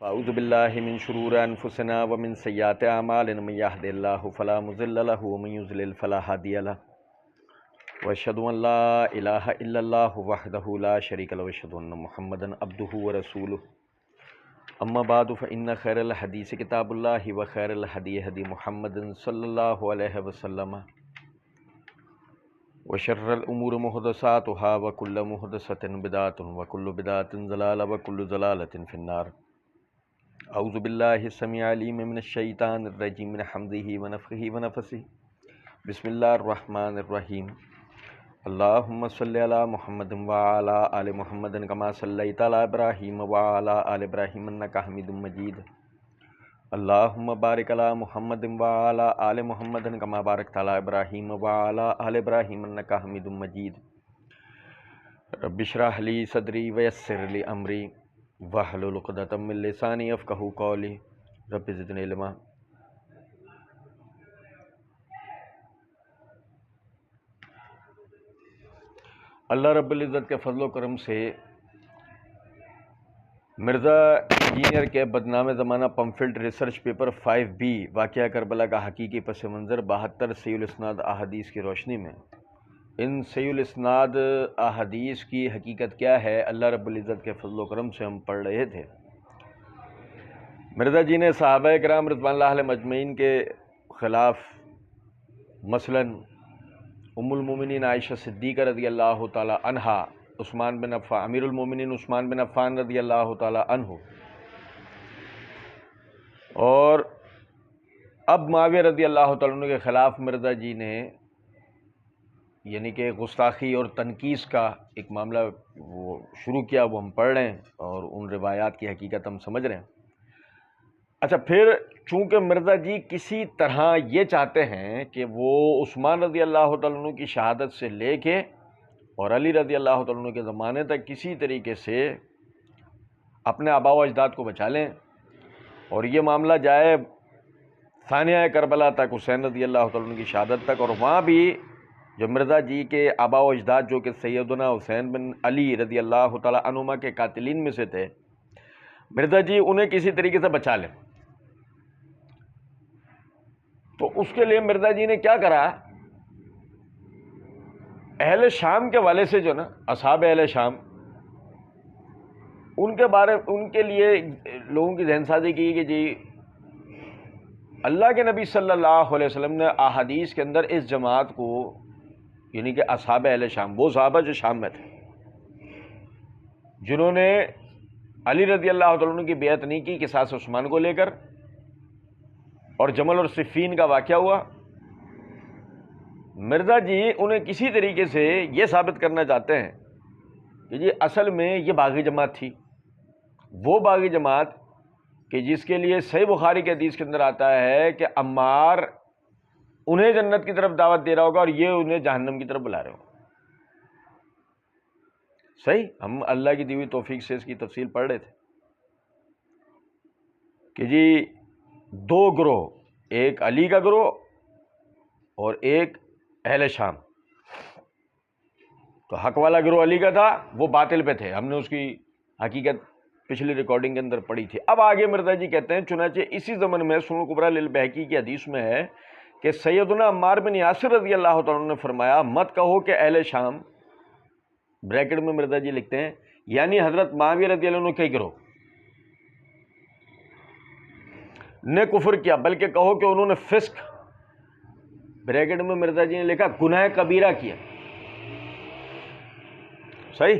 اعوذ باللہ من شرور انفسنا ومن سیئات اعمالنا من یهد اللہ فلا مضل له ومن یضلل فلا هادی له واشهد ان لا الہ الا اللہ وحدہ لا شریک له واشهد ان محمدا عبدہ ورسولہ اما بعد فان خیر الحدیث کتاب اللہ وخیر الہدی ہدی محمد صلی اللہ علیہ وسلم وشر الامور محدثاتها وکل محدثۃ بدعۃ وکل بدعۃ ضلالہ وکل ضلالۃ فی النار۔ اعوذ باللہ السمیع العلیم من الشیطان الرجیم من حمزہ ونفخہ ونفثہ بسم اللہ الرحمن الرحیم۔ اللہم صلی علی محمد وعلی آل محمد کما صلیت علی ابراہیم وعلی آل ابراہیم انک حمید مجید۔ اللہم بارک علی محمد وعلی آل محمد کما بارکت علی ابراہیم وعلی آل ابراہیم انک حمید مجید۔ رب اشرح لی صدری ویسر لی امری واحلل عقدۃ من لسانی یفقہوا قولی رب زدنی علما۔ اللہ رب العزت کے فضل و کرم سے مرزا انجینئر کے بدنام زمانہ پمفلٹ ریسرچ پیپر 5B واقعہ کربلا کا حقیقی پس منظر 72 صحیح الاسناد احادیث کی روشنی میں ان صحیح الاسناد احادیث کی حقیقت کیا ہے اللہ رب العزت کے فضل و کرم سے ہم پڑھ رہے تھے۔ مرزا جی نے صحابہ کرام رضوان اللہ علیہم اجمعین کے خلاف مثلاً ام المومنین عائشہ صدیقہ رضی اللہ تعالی عنہا، عثمان بن عفان، امیر المومنین عثمان بن عفان رضی اللہ تعالی عنہ، اور اب معاویہ رضی اللہ تعالیٰ عنہ کے خلاف مرزا جی نے یعنی کہ گستاخی اور تنقیص کا ایک معاملہ وہ شروع کیا، وہ ہم پڑھ رہے ہیں اور ان روایات کی حقیقت ہم سمجھ رہے ہیں۔ اچھا، پھر چونکہ مرزا جی کسی طرح یہ چاہتے ہیں کہ وہ عثمان رضی اللہ تعالیٰ عنہ کی شہادت سے لے کے اور علی رضی اللہ تعالیٰ عنہ کے زمانے تک کسی طریقے سے اپنے آباء و اجداد کو بچا لیں اور یہ معاملہ جائے ثانیہ کربلا تک، حسین رضی اللہ تعالیٰ عنہ کی شہادت تک، اور وہاں بھی جو مرزا جی کے آباء و اجداد جو کہ سیدنا حسین بن علی رضی اللہ تعالیٰ عنہما کے قاتلین میں سے تھے، مرزا جی انہیں کسی طریقے سے بچا لیں۔ تو اس کے لیے مرزا جی نے کیا کرا، اہل شام کے والے سے جو نا اصحاب اہل شام، ان کے لیے لوگوں کی ذہن سازی کی کہ جی اللہ کے نبی صلی اللہ علیہ وسلم نے احادیث کے اندر اس جماعت کو یعنی کہ اصحاب اہل شام، وہ صحابہ جو شام میں تھے جنہوں نے علی رضی اللہ تعالیٰ عنہ کی بیعت نہیں کی قصاص عثمان کو لے کر، اور جمل اور صفین کا واقعہ ہوا، مرزا جی انہیں کسی طریقے سے یہ ثابت کرنا چاہتے ہیں کہ جی اصل میں یہ باغی جماعت تھی، وہ باغی جماعت کہ جس کے لیے صحیح بخاری کے حدیث کے اندر آتا ہے کہ عمار انہیں جنت کی طرف دعوت دے رہا ہوگا اور یہ انہیں جہنم کی طرف بلا رہے ہوں۔ صحیح، ہم اللہ کی دی ہوئی توفیق سے اس کی تفصیل پڑھ رہے تھے کہ جی دو گروہ، ایک علی کا گروہ اور ایک اہل شام۔ تو حق والا گروہ علی کا تھا، وہ باطل پہ تھے، ہم نے اس کی حقیقت پچھلی ریکارڈنگ کے اندر پڑھی تھی۔ اب آگے مرزا جی کہتے ہیں چنانچہ اسی زمن میں سنن کبریٰ للبیہقی کی حدیث میں ہے کہ سیدنا عمار بن یاسر رضی اللہ تعالیٰ عنہ نے فرمایا مت کہو کہ اہل شام، بریکٹ میں مرزا جی لکھتے ہیں یعنی حضرت معاویہ رضی اللہ عنہ کے گروہ نے کفر کیا، بلکہ کہو کہ انہوں نے فسق، بریکٹ میں مرزا جی نے لکھا گناہ کبیرہ کیا۔ صحیح،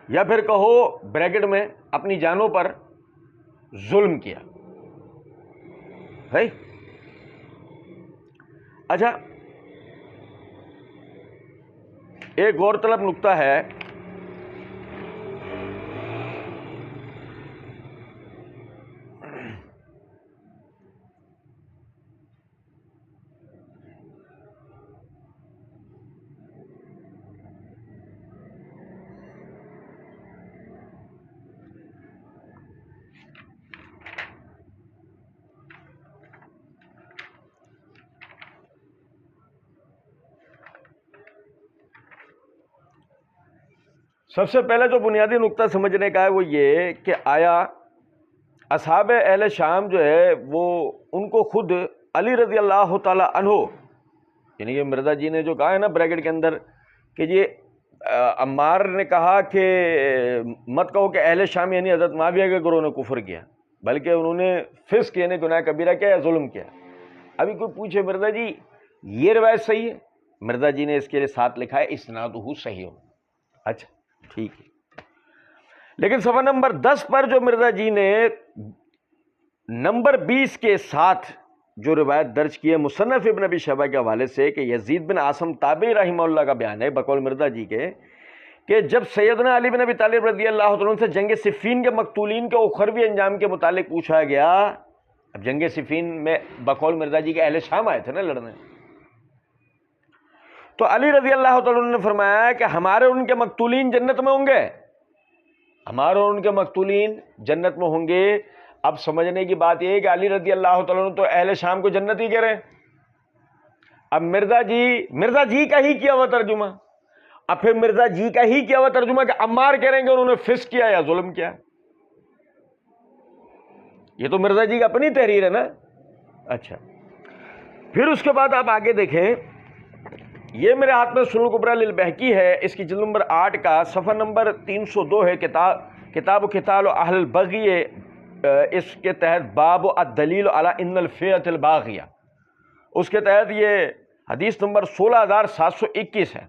یا پھر کہو بریکٹ میں اپنی جانوں پر ظلم کیا۔ صحیح۔ اچھا، ایک غور طلب نقطہ ہے، سب سے پہلے جو بنیادی نقطہ سمجھنے کا ہے وہ یہ کہ آیا اصحاب اہل شام جو ہے وہ ان کو خود علی رضی اللہ تعالی عنہ، یعنی کہ مرزا جی نے جو کہا ہے نا بریکٹ کے اندر کہ یہ عمار نے کہا کہ مت کہو کہ اہل شام یعنی حضرت معاویہ کے گروہ نے کفر کیا، بلکہ انہوں نے فسق یعنی گناہ کبیرہ کیا یا ظلم کیا۔ ابھی کوئی پوچھے مرزا جی یہ روایت صحیح ہے، مرزا جی نے اس کے لیے ساتھ لکھا ہے اسنادہ صحیح ہو۔ اچھا ٹھیک ہے، لیکن صفحہ نمبر 10 پر جو مرزا جی نے نمبر 20 کے ساتھ جو روایت درج کی ہے مصنف ابن ابی شیبہ کے حوالے سے کہ یزید بن عاصم تابعی رحمہ اللہ کا بیان ہے بقول مرزا جی کے کہ جب سیدنا علی بن ابی طالب رضی اللہ عنہ سے جنگ صفین کے مقتولین کے اخروی انجام کے متعلق پوچھا گیا، اب جنگ صفین میں بقول مرزا جی کے اہل شام آئے تھے نا لڑنے، تو علی رضی اللہ تعالیٰ نے فرمایا کہ ہمارے اور ان کے مقتولین جنت میں ہوں گے، ہمارے اور ان کے مقتولین جنت میں ہوں گے۔ اب سمجھنے کی بات یہ ہے کہ علی رضی اللہ تعالیٰ عنہ تو اہل شام کو جنت ہی کہہ رہے ہیں، اب مرزا جی کا ہی کیا ہوا ترجمہ، اب پھر مرزا جی کا ہی کیا ہوا ترجمہ کہ عمار کہہ رہے ہیں کہ انہوں نے فسق کیا یا ظلم کیا، یہ تو مرزا جی کی اپنی تحریر ہے نا۔ اچھا پھر اس کے بعد آپ آگے دیکھیں، یہ میرے ہاتھ میں سنن کبریٰ للبہقی ہے، اس کی جلد نمبر 8 کا صفحہ نمبر 302 ہے، کتاب قتال اہل البغی، اس کے تحت باب الدلیل علی ان الفئۃ الباغیہ، اس کے تحت یہ حدیث نمبر 16721 ہے۔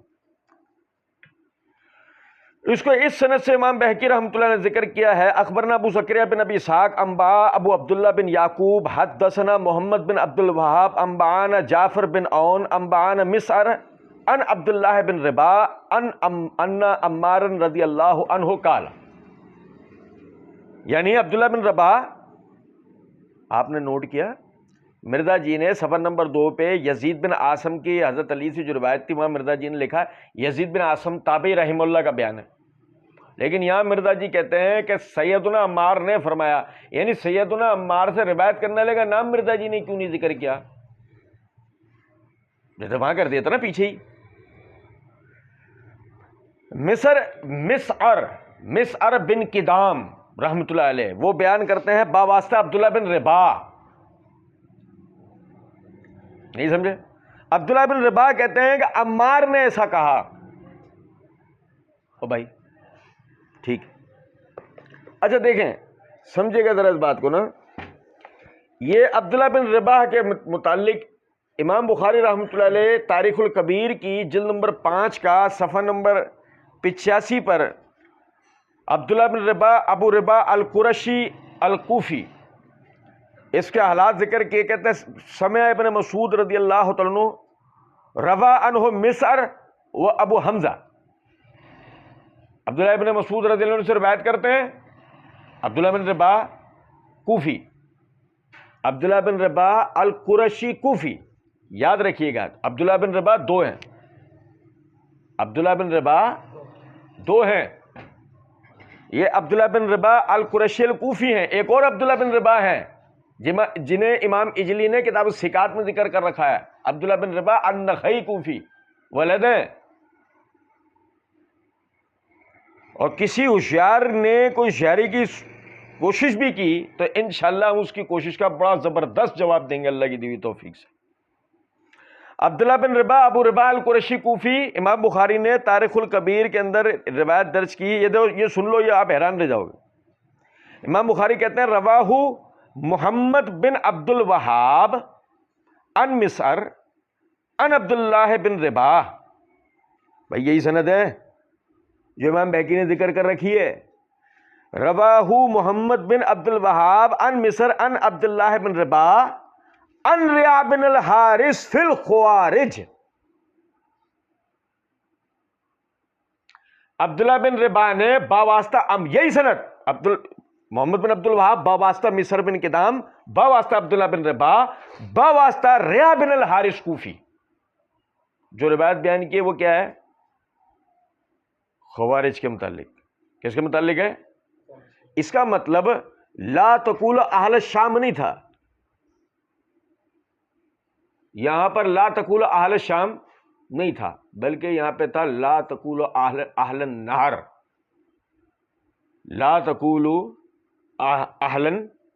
اس کو اس سند سے امام بہقی رحمۃ اللہ نے ذکر کیا ہے، اخبرنا ابو زکریا بن ابی اسحاق انباء ابو عبداللہ بن یعقوب حدثنا محمد بن عبد الوہاب انبانا جعفر بن عون انبانا مسعر ان عبداللہ بن رباح ان عمار رضی اللہ عنہ قال، یعنی عبداللہ بن رباح، آپ نے نوٹ کیا مرزا جی نے صفحہ نمبر 2 پہ یزید بن عاصم کی حضرت علی سے جو روایت تھی وہاں مرزا جی نے لکھا یزید بن عاصم تابعی رحمہ اللہ کا بیان ہے، لیکن یہاں مرزا جی کہتے ہیں کہ سیدنا عمار نے فرمایا، یعنی سیدنا عمار سے روایت کرنے لگا، نام مرزا جی نے کیوں نہیں ذکر کیا، جیسے وہاں کر دیا تھا نا پیچھے ہی۔ مسعر بن کدام رحمۃ اللہ علیہ وہ بیان کرتے ہیں باواسطہ عبداللہ بن رباح، نہیں سمجھے، عبداللہ بن رباح کہتے ہیں کہ عمار نے ایسا کہا۔ او بھائی ٹھیک، اچھا دیکھیں سمجھے گا ذرا اس بات کو نا، یہ عبداللہ بن رباح کے متعلق امام بخاری رحمۃ اللہ علیہ تاریخ الکبیر کی جلد نمبر 5 کا صفحہ نمبر 85 پر عبداللہ بن رباح ابو رباح القرشی الکوفی اس کے حالات ذکر کیے، کہتے ہیں سمع ابن مسعود رضی اللہ تعالیٰ عنہ روا عنہ مسعر و ابو حمزہ، عبداللہ ابن مسعود رضی اللہ عنہ سے روایت کرتے ہیں عبداللہ بن رباح کوفی، عبداللہ بن رباح القرشی کوفی، یاد رکھیے گا عبداللہ بن رباح 2 ہیں، عبداللہ بن رباح 2 ہیں، یہ عبداللہ بن رباح القرشی الکوفی ہیں، ایک اور عبداللہ بن رباح ہیں جنہیں امام اجلی نے کتاب الثقات میں ذکر کر رکھا ہے، عبداللہ بن رباح النخعی کوفی ولد ہیں۔ اور کسی ہوشیار نے کوئی شاعری کی کوشش بھی کی تو انشاءاللہ ہم اس کی کوشش کا بڑا زبردست جواب دیں گے اللہ کی دی ہوئی توفیق سے۔ عبداللہ بن رباح ابو رباح القرشی کوفی، امام بخاری نے تاریخ الکبیر کے اندر روایت درج کی، یہ سن لو، یہ آپ حیران رہ جاؤ گے۔ امام بخاری کہتے ہیں رواہ محمد بن عبد الوہاب ان مسعر ان عبداللہ بن رباح، بھائی یہی سند ہے جو امام بہقی نے ذکر کر رکھی ہے، رواہ محمد بن عبد الوہاب ان مسعر ان عبداللہ بن رباح ان ریا بن الحارث فی الخوارج، عبداللہ بن رباح نے باواسطہ یہی سند محمد بن عبد الوہاب باواسطہ مسعر بن کدام باواسطہ عبداللہ بن رباح باواسطہ ریا بن الحارث کوفی، جو روایت بیان کی ہے وہ کیا ہے؟ خوارج کے متعلق۔ کس کے متعلق ہے؟ اس کا مطلب لا تقول اہل الشام نہیں تھا، یہاں پر لا تقول اہل الشام نہیں تھا، بلکہ یہاں پہ تھا لا تقول اہل النار، لا تقول اہل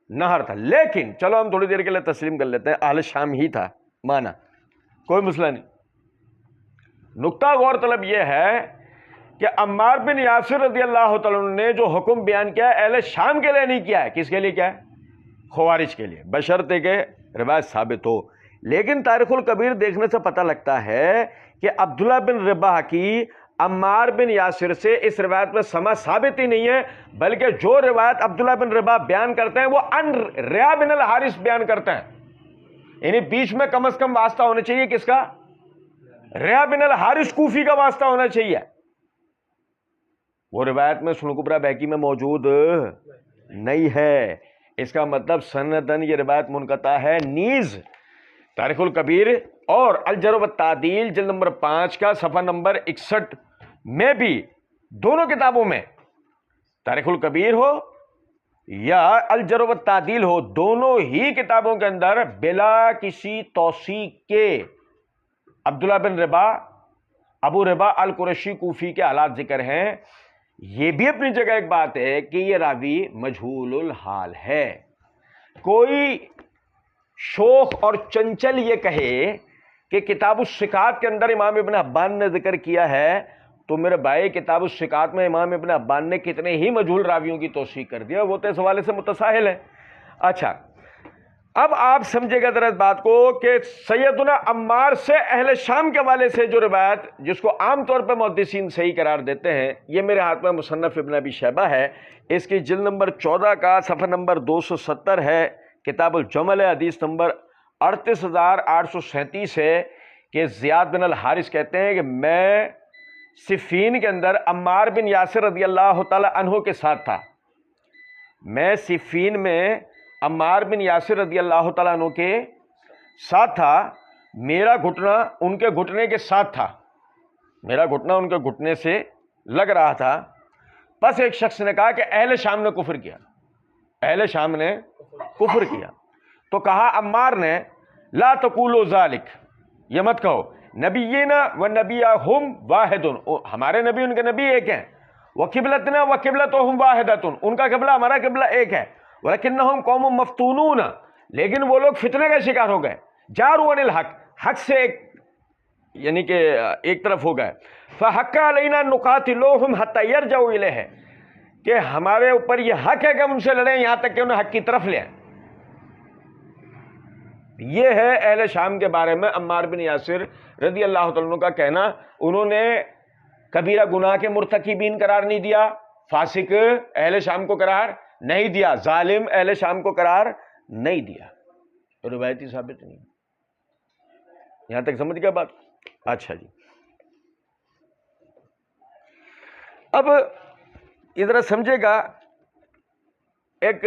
نہر تھا، لیکن چلو ہم تھوڑی دیر کے لیے تسلیم کر لیتے ہیں اہل شام ہی تھا، مانا کوئی مسئلہ نہیں۔ نقطہ غور طلب یہ ہے کہ عمار بن یاسر رضی اللہ تعالیٰ عنہ نے جو حکم بیان کیا ہے اہل شام کے لیے نہیں کیا ہے، کس کے لیے کیا ہے؟ خوارج کے لیے، بشرطے کہ روایت ثابت ہو۔ لیکن تاریخ الکبیر دیکھنے سے پتہ لگتا ہے کہ عبداللہ بن رباح کی عمار بن یاسر سے اس روایت میں سما ثابت ہی نہیں ہے، بلکہ جو روایت عبداللہ بن رباح بیان کرتے ہیں وہ ان ریا بن الحارث بیان کرتے ہیں، یعنی بیچ میں کم از کم واسطہ ہونا چاہیے کس کا؟ ریا بن الحارث کوفی کا واسطہ ہونا چاہیے۔ وہ روایت میں سنن کبریٰ بہقی میں موجود نہیں ہے، اس کا مطلب سندن یہ روایت منقطع ہے نیز۔ تاریخ الکبیر اور الجرح والتعدیل جلد نمبر 5 کا صفحہ نمبر 61 میں بھی، دونوں کتابوں میں، تاریخ الکبیر ہو یا الجرح والتعدیل ہو، دونوں ہی کتابوں کے اندر بلا کسی توثیق کے عبداللہ بن رباح، ابو رباح القرشی کوفی کے حالات ذکر ہیں۔ یہ بھی اپنی جگہ ایک بات ہے کہ یہ راوی مجہول الحال ہے۔ کوئی شوخ اور چنچل یہ کہے کہ کتاب الثقات کے اندر امام ابن حبان نے ذکر کیا ہے، تو میرے بھائی کتاب الثقات میں امام ابن حبان نے کتنے ہی مجہول راویوں کی توثیق کر دیا، وہ تو اس حوالے سے متساہل ہے۔ اچھا، اب آپ سمجھے گا ذرا اس بات کو کہ سیدنا عمار سے اہل شام کے حوالے سے جو روایت جس کو عام طور پہ محدثین صحیح قرار دیتے ہیں، یہ میرے ہاتھ میں مصنف ابن ابی شیبہ ہے، اس کی جلد نمبر 14 کا صفحہ نمبر 270 ہے، کتاب الجمل ہے، حدیث نمبر 38837 ہے، کہ زیاد بن الحارث کہتے ہیں کہ میں صفین کے اندر عمار بن یاسر رضی اللہ تعالی عنہ کے ساتھ تھا۔ میں صفین میں عمار بن یاسر رضی اللہ تعالیٰ عنہ کے ساتھ تھا، میرا گھٹنا ان کے گھٹنے کے ساتھ تھا، میرا گھٹنا ان کے گھٹنے سے لگ رہا تھا۔ بس ایک شخص نے کہا کہ اہل شام نے کفر کیا، اہل شام نے کفر کیا، تو کہا عمار نے لا تقولوا ذالک، یہ مت کہو، نبینا و نبیہم واحد، ہمارے نبی ان کے نبی ایک ہیں، وقبلتنا و قبلتہم واحدۃ، ان کا قبلہ ہمارا قبلہ ایک ہے، ولیکنہم قوم مفتونون، لیکن وہ لوگ فتنے کا شکار ہو گئے، جاروا عن الحق، حق سے یعنی کہ ایک طرف ہو گئے، فحق علینا نقاتلوہم حتی یرجعوا الیہ، کہ ہمارے اوپر یہ حق ہے کہ ہم ان سے لڑیں یہاں تک کہ انہیں حق کی طرف لے آئیں۔ یہ ہے اہل شام کے بارے میں عمار بن یاسر رضی اللہ تعالیٰ عنہ کا کہنا۔ انہوں نے کبیرہ گناہ کے مرتکبین قرار نہیں دیا، فاسق اہل شام کو قرار نہیں دیا، ظالم اہل شام کو قرار نہیں دیا، روایتی ثابت نہیں۔ یہاں تک سمجھ گیا بات؟ اچھا جی، اب ادھر سمجھے گا، ایک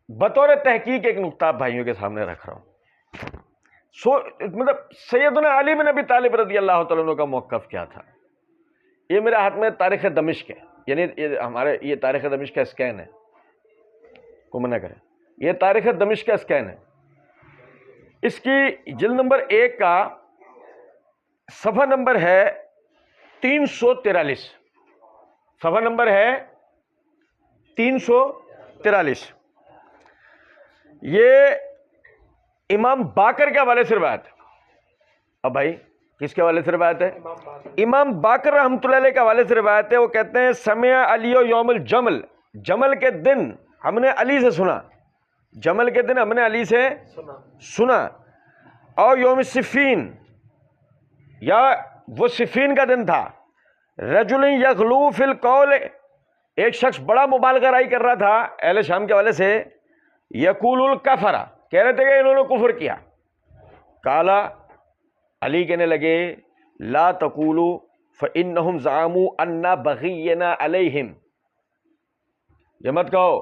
بطور تحقیق ایک نقطہ بھائیوں کے سامنے رکھ رہا ہوں، مطلب سیدنا علی بن ابی طالب رضی اللہ تعالیٰ عنہ کا موقف کیا تھا۔ یہ میرے ہاتھ میں تاریخ دمشق ہے، یعنی یہ تاریخ دمشق کا اسکین ہے، کو منع کرے، یہ تاریخ دمشق کا اسکین ہے، اس کی جلد نمبر 1 کا صفحہ نمبر ہے 343، صفحہ نمبر ہے 343۔ یہ امام باقر کے حوالے سے روایت ہے۔ اب بھائی کس کے حوالے سے روایت ہے؟ امام باقر رحمۃ اللہ علیہ کے حوالے سے روایت ہے۔ وہ کہتے ہیں سمع علی یوم الجمل، جمل کے دن ہم نے علی سے سنا، جمل کے دن ہم نے علی سے سنا، اور یوم صفین، یا وہ صفین کا دن تھا، رجل یغلو فی القول، ایک شخص بڑا مبالغہ رائی کر رہا تھا اہل شام کے حوالے سے، یقول الکفر، کہہ رہے تھے کہ انہوں نے کفر کیا، کالا، علی کہنے لگے لا تقولوا فإنهم زعموا ان بغينا علیہم، یہ مت کہو،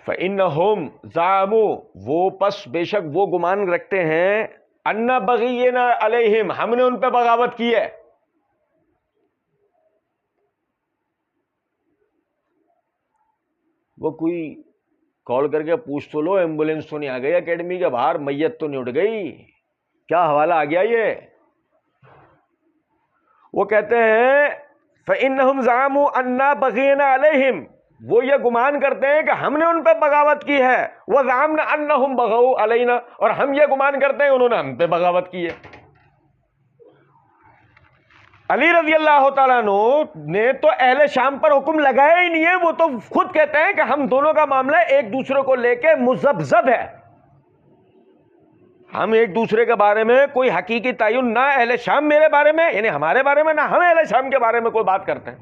فإنهم زعموا، وہ پس بے شک وہ گمان رکھتے ہیں، ان بغينا علیہم، ہم نے ان پہ بغاوت کی ہے۔ وہ کوئی کال کر کے پوچھ تو لو، ایمبولینس تو نہیں آ گئی اکیڈمی کے باہر، میت تو نہیں اٹھ گئی، کیا حوالہ آ گیا یہ؟ وہ کہتے ہیں فإنهم زعموا أننا بغينا عليهم، وہ یہ گمان کرتے ہیں کہ ہم نے ان پہ بغاوت کی ہے، وَزَعَمْنَا أَنَّهُمْ بَغَوْا عَلَيْنَا، اور ہم یہ گمان کرتے ہیں انہوں نے ہم پہ بغاوت کی ہے۔ علی رضی اللہ تعالیٰ عنہ نے تو اہل شام پر حکم لگایا ہی نہیں ہے، وہ تو خود کہتے ہیں کہ ہم دونوں کا معاملہ ایک دوسرے کو لے کے مذبذب ہے، ہم ایک دوسرے کے بارے میں کوئی حقیقی تعین، نہ اہل شام میرے بارے میں یعنی ہمارے بارے میں، نہ ہم اہل شام کے بارے میں کوئی بات کرتے ہیں۔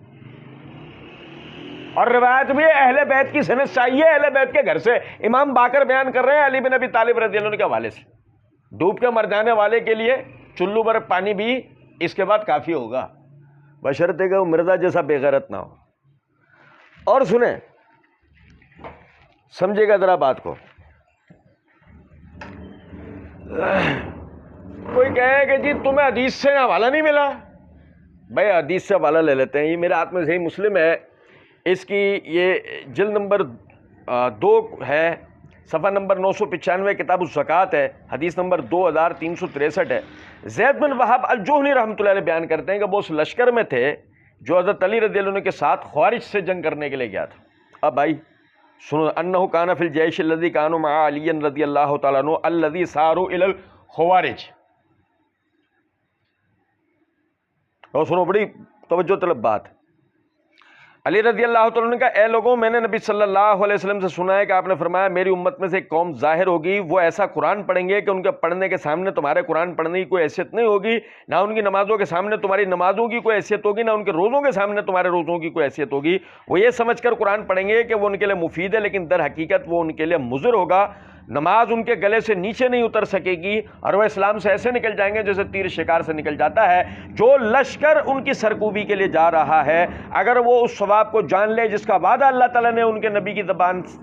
اور روایت بھی اہل بیت کی سند چاہیے، اہل بیت کے گھر سے امام باقر بیان کر رہے ہیں علی بن ابی طالب رضی اللہ عنہ کے حوالے سے، ڈوب کے مر جانے والے کے لیے چلو بھر پانی بھی اس کے بعد کافی ہوگا، بشرطے کہ وہ مرزا جیسا بے غیرت نہ ہو۔ اور سنیں، سمجھے گا ذرا بات کو، کوئی کہے کہ جی تمہیں حدیث سے حوالہ نہیں ملا، بھائی حدیث سے حوالہ لے لیتے ہیں، یہ میرے ہاتھ میں صحیح مسلم ہے، اس کی یہ جلد نمبر 2 ہے، صفحہ نمبر 995، کتاب الزکوٰۃ ہے، حدیث نمبر 2363 ہے۔ زید بن وہب الجہنی رحمۃ اللہ علیہ بیان کرتے ہیں کہ وہ اس لشکر میں تھے جو حضرت علی رضی اللہ عنہ کے ساتھ خوارج سے جنگ کرنے کے لیے گیا تھا۔ اب بھائی سنو، انہ کان فی الجیش الذی کانوا مع علی رضی اللہ تعالیٰ عنہ الذی ساروا الی الخوارج۔ اور سنو، بڑی توجہ طلب بات، علی رضی اللہ تعالیٰ عنہ کا اے لوگوں، میں نے نبی صلی اللہ علیہ وسلم سے سنا ہے کہ آپ نے فرمایا میری امت میں سے ایک قوم ظاہر ہوگی، وہ ایسا قرآن پڑھیں گے کہ ان کے پڑھنے کے سامنے تمہارے قرآن پڑھنے کی کوئی حیثیت نہیں ہوگی، نہ ان کی نمازوں کے سامنے تمہاری نمازوں کی کوئی حیثیت ہوگی، نہ ان کے روزوں کے سامنے تمہارے روزوں کی کوئی حیثیت ہوگی۔ وہ یہ سمجھ کر قرآن پڑھیں گے کہ وہ ان کے لیے مفید ہے، لیکن در حقیقت وہ ان کے لیے مضر ہوگا، نماز ان کے گلے سے نیچے نہیں اتر سکے گی، اور وہ اسلام سے ایسے نکل جائیں گے جیسے تیر شکار سے نکل جاتا ہے۔ جو لشکر ان کی سرکوبی کے لیے جا رہا ہے، اگر وہ اس ثواب کو جان لے جس کا وعدہ اللہ تعالیٰ نے ان کے نبی کی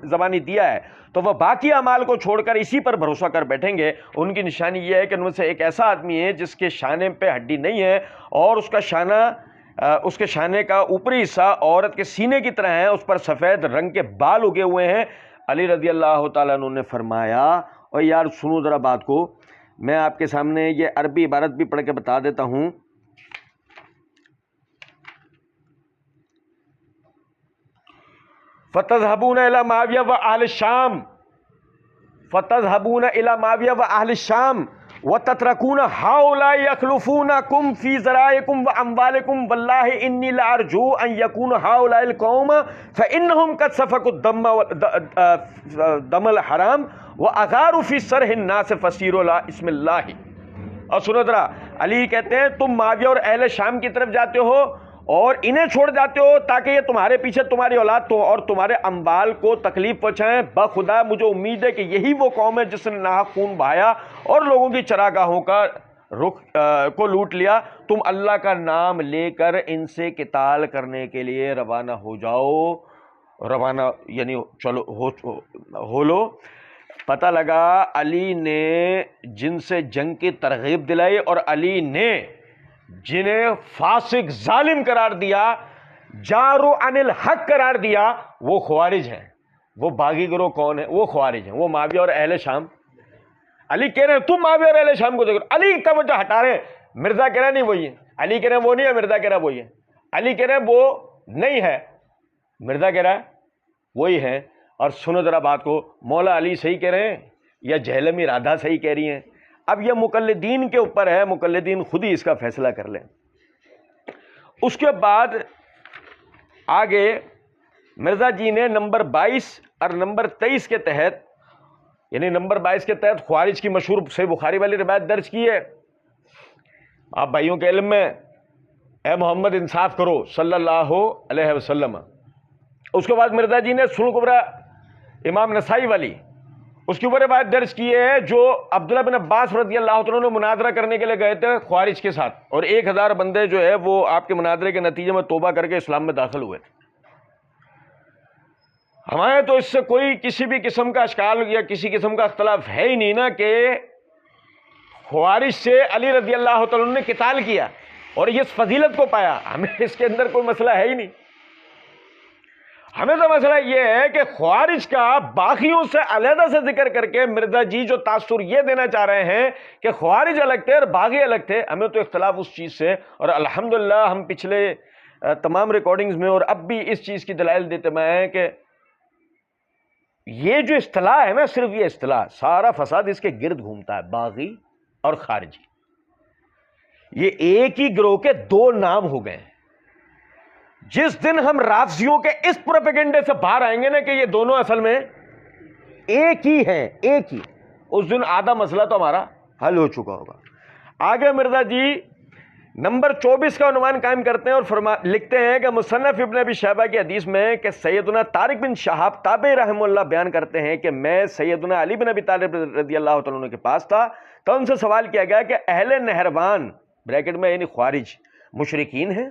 زبانی دیا ہے، تو وہ باقی اعمال کو چھوڑ کر اسی پر بھروسہ کر بیٹھیں گے۔ ان کی نشانی یہ ہے کہ ان میں سے ایک ایسا آدمی ہے جس کے شانے پہ ہڈی نہیں ہے، اور اس کے شانے کا اوپری حصہ عورت کے سینے کی طرح ہے، اس پر سفید رنگ کے بال اگے ہوئے ہیں۔ علی رضی اللہ تعالیٰ عنہ نے فرمایا، اور یار سنو ذرا بات کو، میں آپ کے سامنے یہ عربی عبارت بھی پڑھ کے بتا دیتا ہوں۔ فَتَذْهَبُونَ إِلَى مُعَاوِيَةَ وَأَهْلِ الشَّامِ فَتَذْهَبُونَ إِلَى مُعَاوِيَةَ وَأَهْلِ الشَّامِ وَتَتْرَكُونَ هَؤُلَاءِ يَخْلُفُونَكُمْ فِي ذَرَائِكُمْ وَأَمْوَالِكُمْ وَاللَّهِ إِنِّي لَأَرْجُو أَن يَكُونَ هَؤُلَاءِ الْقَوْمَ فَإِنَّهُمْ قَدْ سَفَكُوا الدَّمَ الْحَرَامَ وَأَغَارُوا فِي سَرْحِ النَّاسِ فَسِيرُوا إِلَى اسْمِ اللَّهِ۔ اور سنو ذرا، علی کہتے ہیں تم معاویہ اور اہل شام کی طرف جاتے ہو اور انہیں چھوڑ جاتے ہو تاکہ یہ تمہارے پیچھے تمہاری اولاد تو اور تمہارے اموال کو تکلیف پہنچائیں۔ بخدا مجھے امید ہے کہ یہی وہ قوم ہے جس نے ناحق خون بہایا اور لوگوں کی چراگاہوں کا کو لوٹ لیا۔ تم اللہ کا نام لے کر ان سے قتال کرنے کے لیے روانہ ہو جاؤ، روانہ یعنی چلو ہو لو۔ پتہ لگا علی نے جن سے جنگ کی ترغیب دلائی اور علی نے جنہیں فاسق ظالم قرار دیا، جارو عن الحق قرار دیا، وہ خوارج ہیں۔ وہ باغی گروہ کون ہیں؟ وہ خوارج ہیں، وہ معاویہ اور اہل شام۔ علی کہہ رہے ہیں تم معاویہ اور اہل شام کو دیکھو، علی توجہ ہٹا رہے ہیں، مرزا کہہ رہے ہیں نہیں وہی ہے، علی کہہ رہے ہیں وہ نہیں ہے، مرزا کہہ رہا ہے وہی ہے، علی کہہ رہے ہیں وہ نہیں ہے، مرزا کہہ رہا ہے وہی ہے۔ اور سنو ذرا بات کو، مولا علی صحیح کہہ رہے ہیں یا جہلمی رادھا صحیح کہہ رہی ہیں؟ اب یہ مقلدین کے اوپر ہے، مقلدین خود ہی اس کا فیصلہ کر لیں۔ اس کے بعد آگے مرزا جی نے نمبر 22 اور نمبر 23 کے تحت، یعنی نمبر 22 کے تحت خوارج کی مشہور صحیح بخاری والی روایت درج کی ہے۔ آپ بھائیوں کے علم میں، اے محمد انصاف کرو صلی اللہ علیہ وسلم۔ اس کے بعد مرزا جی نے سنن کبریٰ امام نسائی والی، اس کے اوپر روایت درج کی ہے جو عبداللہ بن عباس رضی اللہ عنہ نے مناظرہ کرنے کے لیے گئے تھے خوارج کے ساتھ، اور 1000 بندے جو ہے وہ آپ کے مناظرے کے نتیجے میں توبہ کر کے اسلام میں داخل ہوئے تھے۔ ہمارے تو اس سے کوئی کسی بھی قسم کا اشکال یا کسی قسم کا اختلاف ہے ہی نہیں نا کہ خوارج سے علی رضی اللہ تعالیٰ عنہ نے قتال کیا اور یہ فضیلت کو پایا، ہمیں اس کے اندر کوئی مسئلہ ہے ہی نہیں۔ ہمیں تو مسئلہ یہ ہے کہ خوارج کا باقیوں سے علیحدہ سے ذکر کر کے مرزا جی جو تاثر یہ دینا چاہ رہے ہیں کہ خوارج الگ تھے اور باغی الگ تھے، ہمیں تو اختلاف اس چیز سے، اور الحمدللہ ہم پچھلے تمام ریکارڈنگز میں اور اب بھی اس چیز کی دلائل دیتے میں ہیں کہ یہ جو اصطلاح ہے نا، صرف یہ اصطلاح، سارا فساد اس کے گرد گھومتا ہے، باغی اور خارجی۔ یہ ایک ہی گروہ کے دو نام ہو گئے ہیں۔ جس دن ہم رافضیوں کے اس پروپیگنڈے سے باہر آئیں گے نا کہ یہ دونوں اصل میں ایک ہی ہیں، ایک ہی، اس دن آدھا مسئلہ تو ہمارا حل ہو چکا ہوگا۔ آگے مرزا جی نمبر 24 کا عنوان قائم کرتے ہیں اور لکھتے ہیں کہ مصنف ابن ابی شیبہ کی حدیث میں کہ سیدنا طارق بن شہاب تابعی رحمہ اللہ بیان کرتے ہیں کہ میں سیدنا علی بن ابی طالب رضی اللہ تعالیٰ عنہ کے پاس تھا تو ان سے سوال کیا گیا کہ اہل نہروان بریکٹ میں یعنی خوارج مشرکین ہیں؟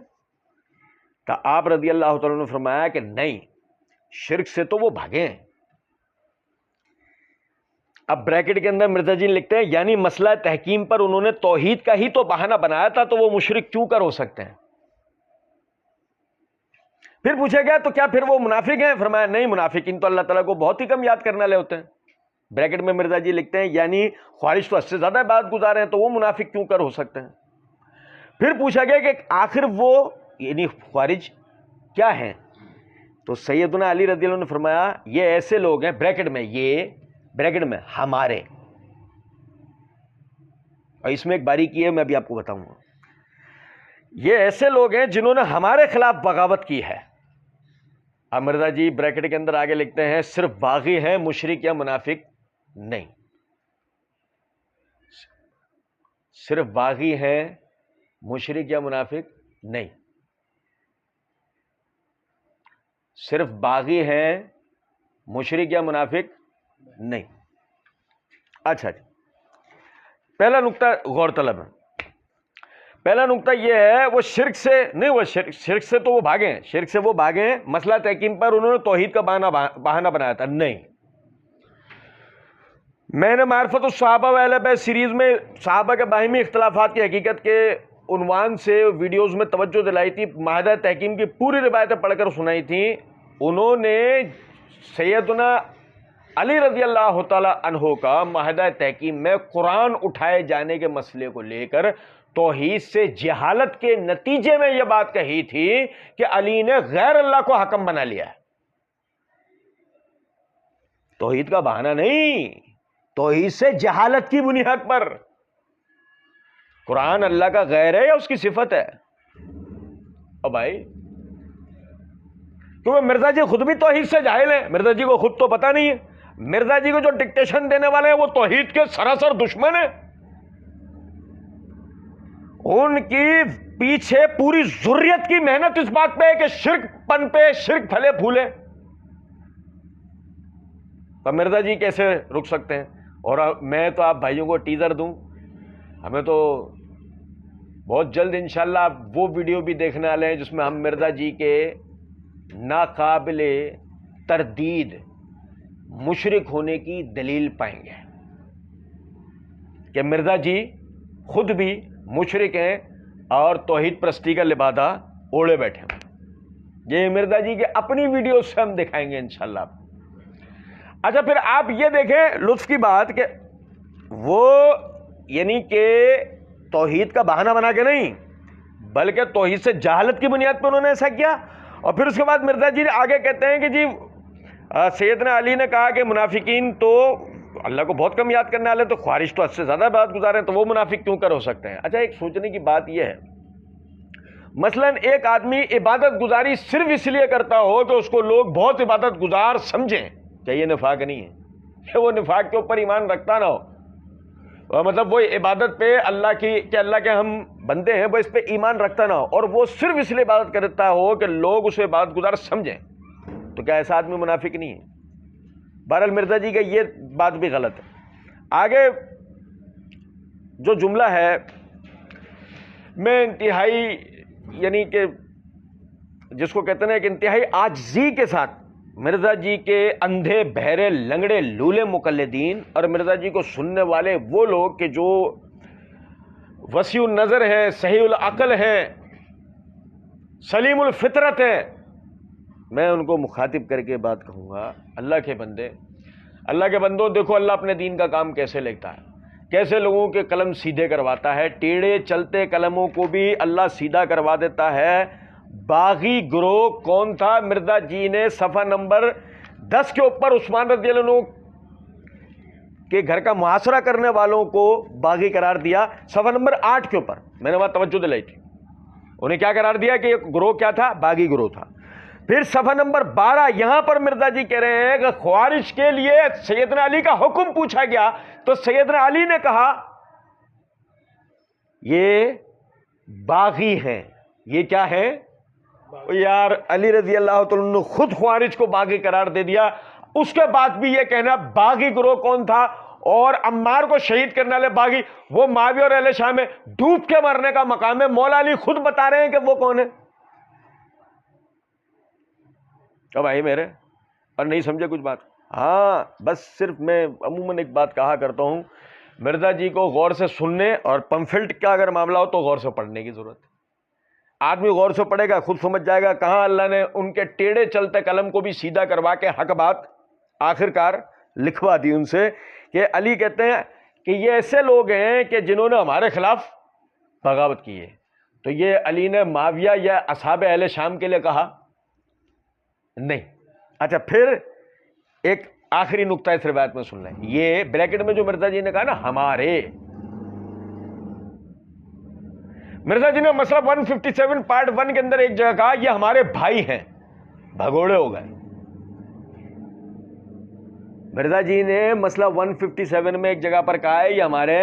تو آپ رضی اللہ تعالیٰ عنہ نے فرمایا کہ نہیں، شرک سے تو وہ بھاگے ہیں۔ اب بریکٹ کے اندر مرزا جی لکھتے ہیں یعنی مسئلہ تحکیم پر انہوں نے توحید کا ہی تو بہانہ بنایا تھا، تو وہ مشرک کیوں کر ہو سکتے ہیں؟ پھر پوچھا گیا تو کیا پھر وہ منافق ہیں؟ فرمایا نہیں، منافقین تو اللہ تعالیٰ کو بہت ہی کم یاد کرنے والے ہوتے ہیں۔ بریکٹ میں مرزا جی لکھتے ہیں یعنی خوارج تو اس سے زیادہ عبادت گزار ہیں، تو وہ منافق کیوں کر ہو سکتے ہیں؟ پھر پوچھا گیا کہ آخر وہ یعنی خوارج کیا ہیں؟ تو سیدنا علی رضی اللہ عنہ نے فرمایا یہ ایسے لوگ ہیں، بریکٹ میں ہمارے، اور اس میں ایک باریکی ہے میں بھی آپ کو بتاؤں گا، یہ ایسے لوگ ہیں جنہوں نے ہمارے خلاف بغاوت کی ہے۔ اب مرزا جی بریکٹ کے اندر آگے لکھتے ہیں صرف باغی ہیں، مشرک یا منافق نہیں، صرف باغی ہیں، مشرک یا منافق نہیں، صرف باغی ہیں، مشرک یا منافق نہیں۔ اچھا جی، پہلا نقطہ غور طلب ہے۔ پہلا نقطہ یہ ہے وہ شرک سے نہیں، وہ شرک سے تو وہ بھاگے ہیں، شرک سے وہ بھاگے ہیں، مسئلہ تحکیم پر انہوں نے توحید کا بہانہ بنایا تھا، نہیں۔ میں نے معرفت الصحابہ و اہل بیت سیریز میں صحابہ کے باہمی اختلافات کی حقیقت کے عنوان سے ویڈیوز میں توجہ دلائی تھی، معاہدہ تحکیم کی پوری روایتیں پڑھ کر سنائی تھیں۔ انہوں نے سیدنا علی رضی اللہ تعالی عنہ کا معاہدہ تحکیم میں قرآن اٹھائے جانے کے مسئلے کو لے کر توحید سے جہالت کے نتیجے میں یہ بات کہی تھی کہ علی نے غیر اللہ کو حکم بنا لیا ہے۔ توحید کا بہانہ نہیں، توحید سے جہالت کی بنیاد پر۔ قرآن اللہ کا غیر ہے یا اس کی صفت ہے؟ او بھائی، کیونکہ مرزا جی خود بھی توحید سے جاہل ہیں، مرزا جی کو خود تو پتہ نہیں ہے، مرزا جی کو جو ڈکٹیشن دینے والے ہیں وہ توحید کے سراسر دشمن ہیں۔ ان کی پیچھے پوری ذریت کی محنت اس بات پہ ہے کہ شرک پن پہ، شرک پھلے پھولے، تو مرزا جی کیسے رک سکتے ہیں؟ اور میں تو آپ بھائیوں کو ٹیزر دوں، ہمیں تو بہت جلد انشاءاللہ آپ وہ ویڈیو بھی دیکھنے والے ہیں جس میں ہم مرزا جی کے ناقابل تردید مشرک ہونے کی دلیل پائیں گے کہ مرزا جی خود بھی مشرک ہیں اور توحید پرستی کا لبادہ اوڑے بیٹھے ہیں۔ یہ مرزا جی کے اپنی ویڈیو سے ہم دکھائیں گے انشاءاللہ۔ اچھا، پھر آپ یہ دیکھیں لطف کی بات کہ وہ یعنی کہ توحید کا بہانہ بنا کے نہیں بلکہ توحید سے جہالت کی بنیاد پر انہوں نے ایسا کیا۔ اور پھر اس کے بعد مرزا جی آگے کہتے ہیں کہ جی سیدنا علی نے کہا کہ منافقین تو اللہ کو بہت کم یاد کرنے والے، تو خوارج تو حد سے زیادہ عبادت گزار ہیں، تو وہ منافق کیوں کر ہو سکتے ہیں؟ اچھا، ایک سوچنے کی بات یہ ہے، مثلا ایک آدمی عبادت گزاری صرف اس لیے کرتا ہو کہ اس کو لوگ بہت عبادت گزار سمجھیں، کیا یہ نفاق نہیں ہے؟ کہ وہ نفاق کے اوپر ایمان رکھتا نہ ہو، مطلب وہ عبادت پہ اللہ کی کہ اللہ کے ہم بندے ہیں، وہ اس پہ ایمان رکھتا نہ ہو، اور وہ صرف اس لیے عبادت کرتا ہو کہ لوگ اسے عبادت گزار سمجھیں، تو کیا ایسا آدمی منافق نہیں ہے؟ بہرحال مرزا جی کا یہ بات بھی غلط ہے۔ آگے جو جملہ ہے میں انتہائی یعنی کہ جس کو کہتے ہیں کہ انتہائی عاجزی کے ساتھ مرزا جی کے اندھے بہرے لنگڑے لولے مقلدین اور مرزا جی کو سننے والے وہ لوگ کہ جو وسیع النظر ہیں، صحیح العقل ہیں، سلیم الفطرت ہیں، میں ان کو مخاطب کر کے بات کہوں گا، اللہ کے بندے، اللہ کے بندوں، دیکھو اللہ اپنے دین کا کام کیسے لکھتا ہے، کیسے لوگوں کے قلم سیدھے کرواتا ہے، ٹیڑھے چلتے قلموں کو بھی اللہ سیدھا کروا دیتا ہے، باغی گروہ کون تھا؟ مرزا جی نے صفحہ نمبر 10 کے اوپر عثمان رضی اللہ عنہ کے گھر کا محاصرہ کرنے والوں کو باغی قرار دیا. صفحہ نمبر 8 کے اوپر میں نے وہاں توجہ دلائی تھی. انہیں کیا قرار دیا کہ یہ گروہ کیا تھا؟ باغی گروہ تھا. پھر صفحہ نمبر 12 یہاں پر مرزا جی کہہ رہے ہیں کہ خوارج کے لیے سیدنا علی کا حکم پوچھا گیا تو سیدنا علی نے کہا یہ باغی ہیں. یہ کیا ہے یار؟ علی رضی اللہ تعالیٰ عنہ نے خود خوارج کو باغی قرار دے دیا. اس کے بعد بھی یہ کہنا باغی گروہ کون تھا اور عمار کو شہید کرنے والے باغی وہ معاویہ اور اہل شام میں ڈوب کے مرنے کا مقام ہے. مولا علی خود بتا رہے ہیں کہ وہ کون ہے. اب بھائی میرے اور نہیں سمجھے کچھ بات؟ ہاں بس صرف میں عموماً ایک بات کہا کرتا ہوں، مرزا جی کو غور سے سننے اور پمفلٹ کا اگر معاملہ ہو تو غور سے پڑھنے کی ضرورت ہے. آدمی غور سے پڑھے گا خود سمجھ جائے گا کہاں اللہ نے ان کے ٹیڑھے چلتے قلم کو بھی سیدھا کروا کے حق بات آخر کار لکھوا دی ان سے کہ علی کہتے ہیں کہ یہ ایسے لوگ ہیں کہ جنہوں نے ہمارے خلاف بغاوت کی ہے. تو یہ علی نے معاویہ یا اصحاب اہل شام کے لیے کہا نہیں. اچھا پھر ایک آخری نقطہ اس روایت میں سن لیں. یہ بریکٹ میں جو مرزا جی نے کہا نا ہمارے، مرزا جی نے مسئلہ 157 پارٹ 1 کے اندر ایک جگہ کہا یہ ہمارے بھائی ہیں، بھگوڑے ہو گئے. مرزا جی نے مسئلہ 157 میں ایک جگہ پر کہا ہے یہ ہمارے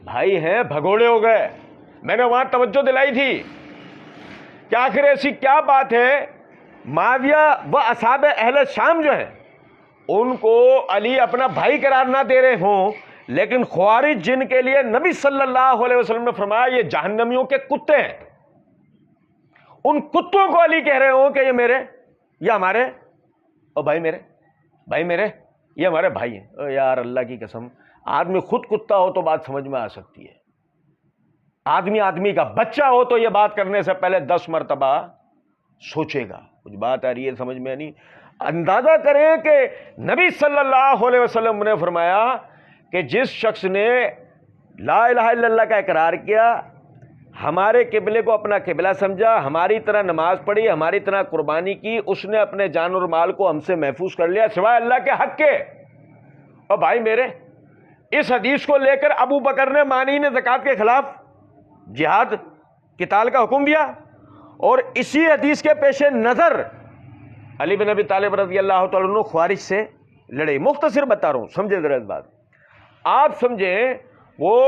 بھائی ہیں، بھگوڑے ہو گئے. میں نے وہاں توجہ دلائی تھی کہ آخر ایسی کیا بات ہے معاویہ و اصحاب اہل شام جو ہیں ان کو علی اپنا بھائی قرار نہ دے رہے ہوں، لیکن خوارج جن کے لیے نبی صلی اللہ علیہ وسلم نے فرمایا یہ جہنمیوں کے کتے ہیں، ان کتوں کو علی کہہ رہے ہوں کہ یہ میرے، یہ ہمارے اور بھائی میرے، بھائی میرے، یہ ہمارے بھائی ہیں. یار اللہ کی قسم آدمی خود کتا ہو تو بات سمجھ میں آ سکتی ہے. آدمی کا بچہ ہو تو یہ بات کرنے سے پہلے 10 مرتبہ سوچے گا. کچھ بات آ رہی ہے سمجھ میں نہیں؟ اندازہ کریں کہ نبی صلی اللہ علیہ وسلم نے فرمایا کہ جس شخص نے لا الہ الا اللہ کا اقرار کیا، ہمارے قبلے کو اپنا قبلہ سمجھا، ہماری طرح نماز پڑھی، ہماری طرح قربانی کی، اس نے اپنے جان اور مال کو ہم سے محفوظ کر لیا سوائے اللہ کے حق کے. اور بھائی میرے اس حدیث کو لے کر ابو بکر نے مانعین زکوٰۃ کے خلاف جہاد قتال کا حکم دیا، اور اسی حدیث کے پیش نظر علی بن ابی طالب رضی اللہ تعالیٰ عنہ خوارج سے لڑے. مختصر بتا رہا ہوں، سمجھے ذرا اس بات. آپ سمجھیں وہ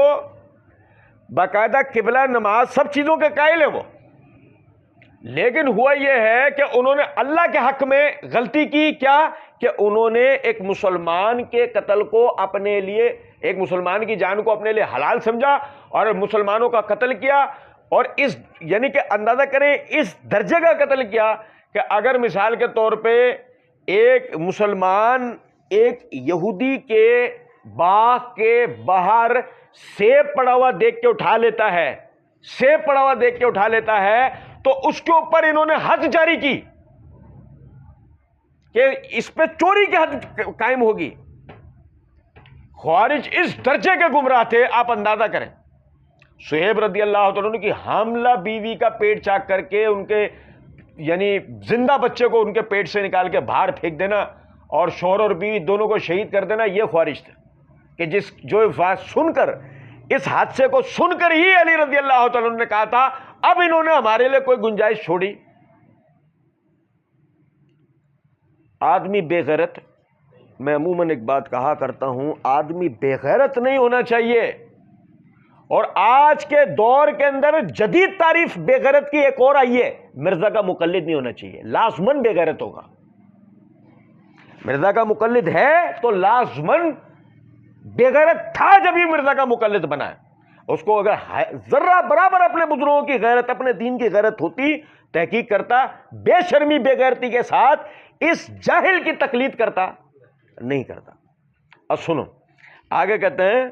باقاعدہ قبلہ نماز سب چیزوں کے قائل ہیں وہ، لیکن ہوا یہ ہے کہ انہوں نے اللہ کے حق میں غلطی کی. کیا کہ انہوں نے ایک مسلمان کے قتل کو اپنے لیے، ایک مسلمان کی جان کو اپنے لیے حلال سمجھا اور مسلمانوں کا قتل کیا. اور اس یعنی کہ اندازہ کریں اس درجے کا قتل کیا کہ اگر مثال کے طور پہ ایک مسلمان ایک یہودی کے باغ کے باہر سیب پڑا ہوا دیکھ کے اٹھا لیتا ہے، سیب پڑا ہوا دیکھ کے اٹھا لیتا ہے، تو اس کے اوپر انہوں نے حد جاری کی کہ اس پہ چوری کی حد قائم ہوگی. خوارج اس درجے کے گمراہ تھے آپ اندازہ کریں. صہیب رضی اللہ تعالیٰ عنہ کی حاملہ بیوی کا پیٹ چاک کر کے ان کے یعنی زندہ بچے کو ان کے پیٹ سے نکال کے باہر پھینک دینا اور شوہر اور بیوی دونوں کو شہید کر دینا، یہ خوارج تھا. کہ جو بات سن کر، اس حادثے کو سن کر ہی علی رضی اللہ تعالیٰ عنہ نے کہا تھا اب انہوں نے ہمارے لیے کوئی گنجائش چھوڑی. آدمی بے غیرت، میں عموماً ایک بات کہا کرتا ہوں، آدمی بے غیرت نہیں ہونا چاہیے. اور آج کے دور کے اندر جدید تعریف بے غیرت کی ایک اور آئی ہے، مرزا کا مقلد نہیں ہونا چاہیے، لازمن بے غیرت ہوگا. مرزا کا مقلد ہے تو لازمن بے غیرت تھا جب ہی مرزا کا مقلد بنا ہے. اس کو اگر ذرہ برابر اپنے بزرگوں کی غیرت، اپنے دین کی غیرت ہوتی، تحقیق کرتا، بے شرمی بے غیرتی کے ساتھ اس جاہل کی تقلید کرتا نہیں کرتا. اور سنو آگے کہتے ہیں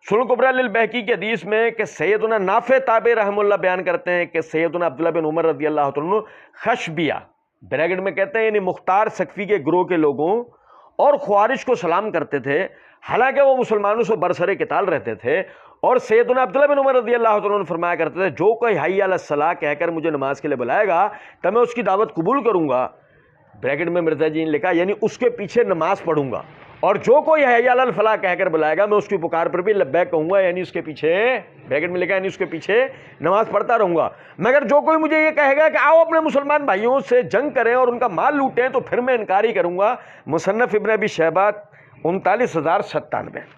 سنن کبریٰ للبیہقی کی حدیث میں کہ سیدنا نافع تابعی رحمہ اللہ بیان کرتے ہیں کہ سیدنا عبداللہ بن عمر رضی اللہ عنہ خشبیہ بریکٹ میں کہتے ہیں یعنی مختار سقفی کے گروہ کے لوگوں اور خوارج کو سلام کرتے تھے، حالانکہ وہ مسلمانوں سے برسر قتال رہتے تھے. اور سیدنا عبداللہ بن عمر رضی اللہ عنہ فرمایا کرتے تھے جو کوئی حی علی الصلاۃ کہہ کر مجھے نماز کے لیے بلائے گا تو میں اس کی دعوت قبول کروں گا، بریکٹ میں مرزا جی نے لکھا یعنی اس کے پیچھے نماز پڑھوں گا، اور جو کوئی حی علی الفلاح کہہ کر بلائے گا میں اس کی پکار پر بھی لبیک کہوں گا، یعنی اس کے پیچھے، بریکٹ میں لکھا یعنی اس کے پیچھے نماز پڑھتا رہوں گا، مگر جو کوئی مجھے یہ کہے گا کہ آؤ اپنے مسلمان بھائیوں سے جنگ کریں اور ان کا مال لوٹیں تو پھر میں انکار ہی کروں گا۔ مصنف ابن ابی شیبہ 39,097۔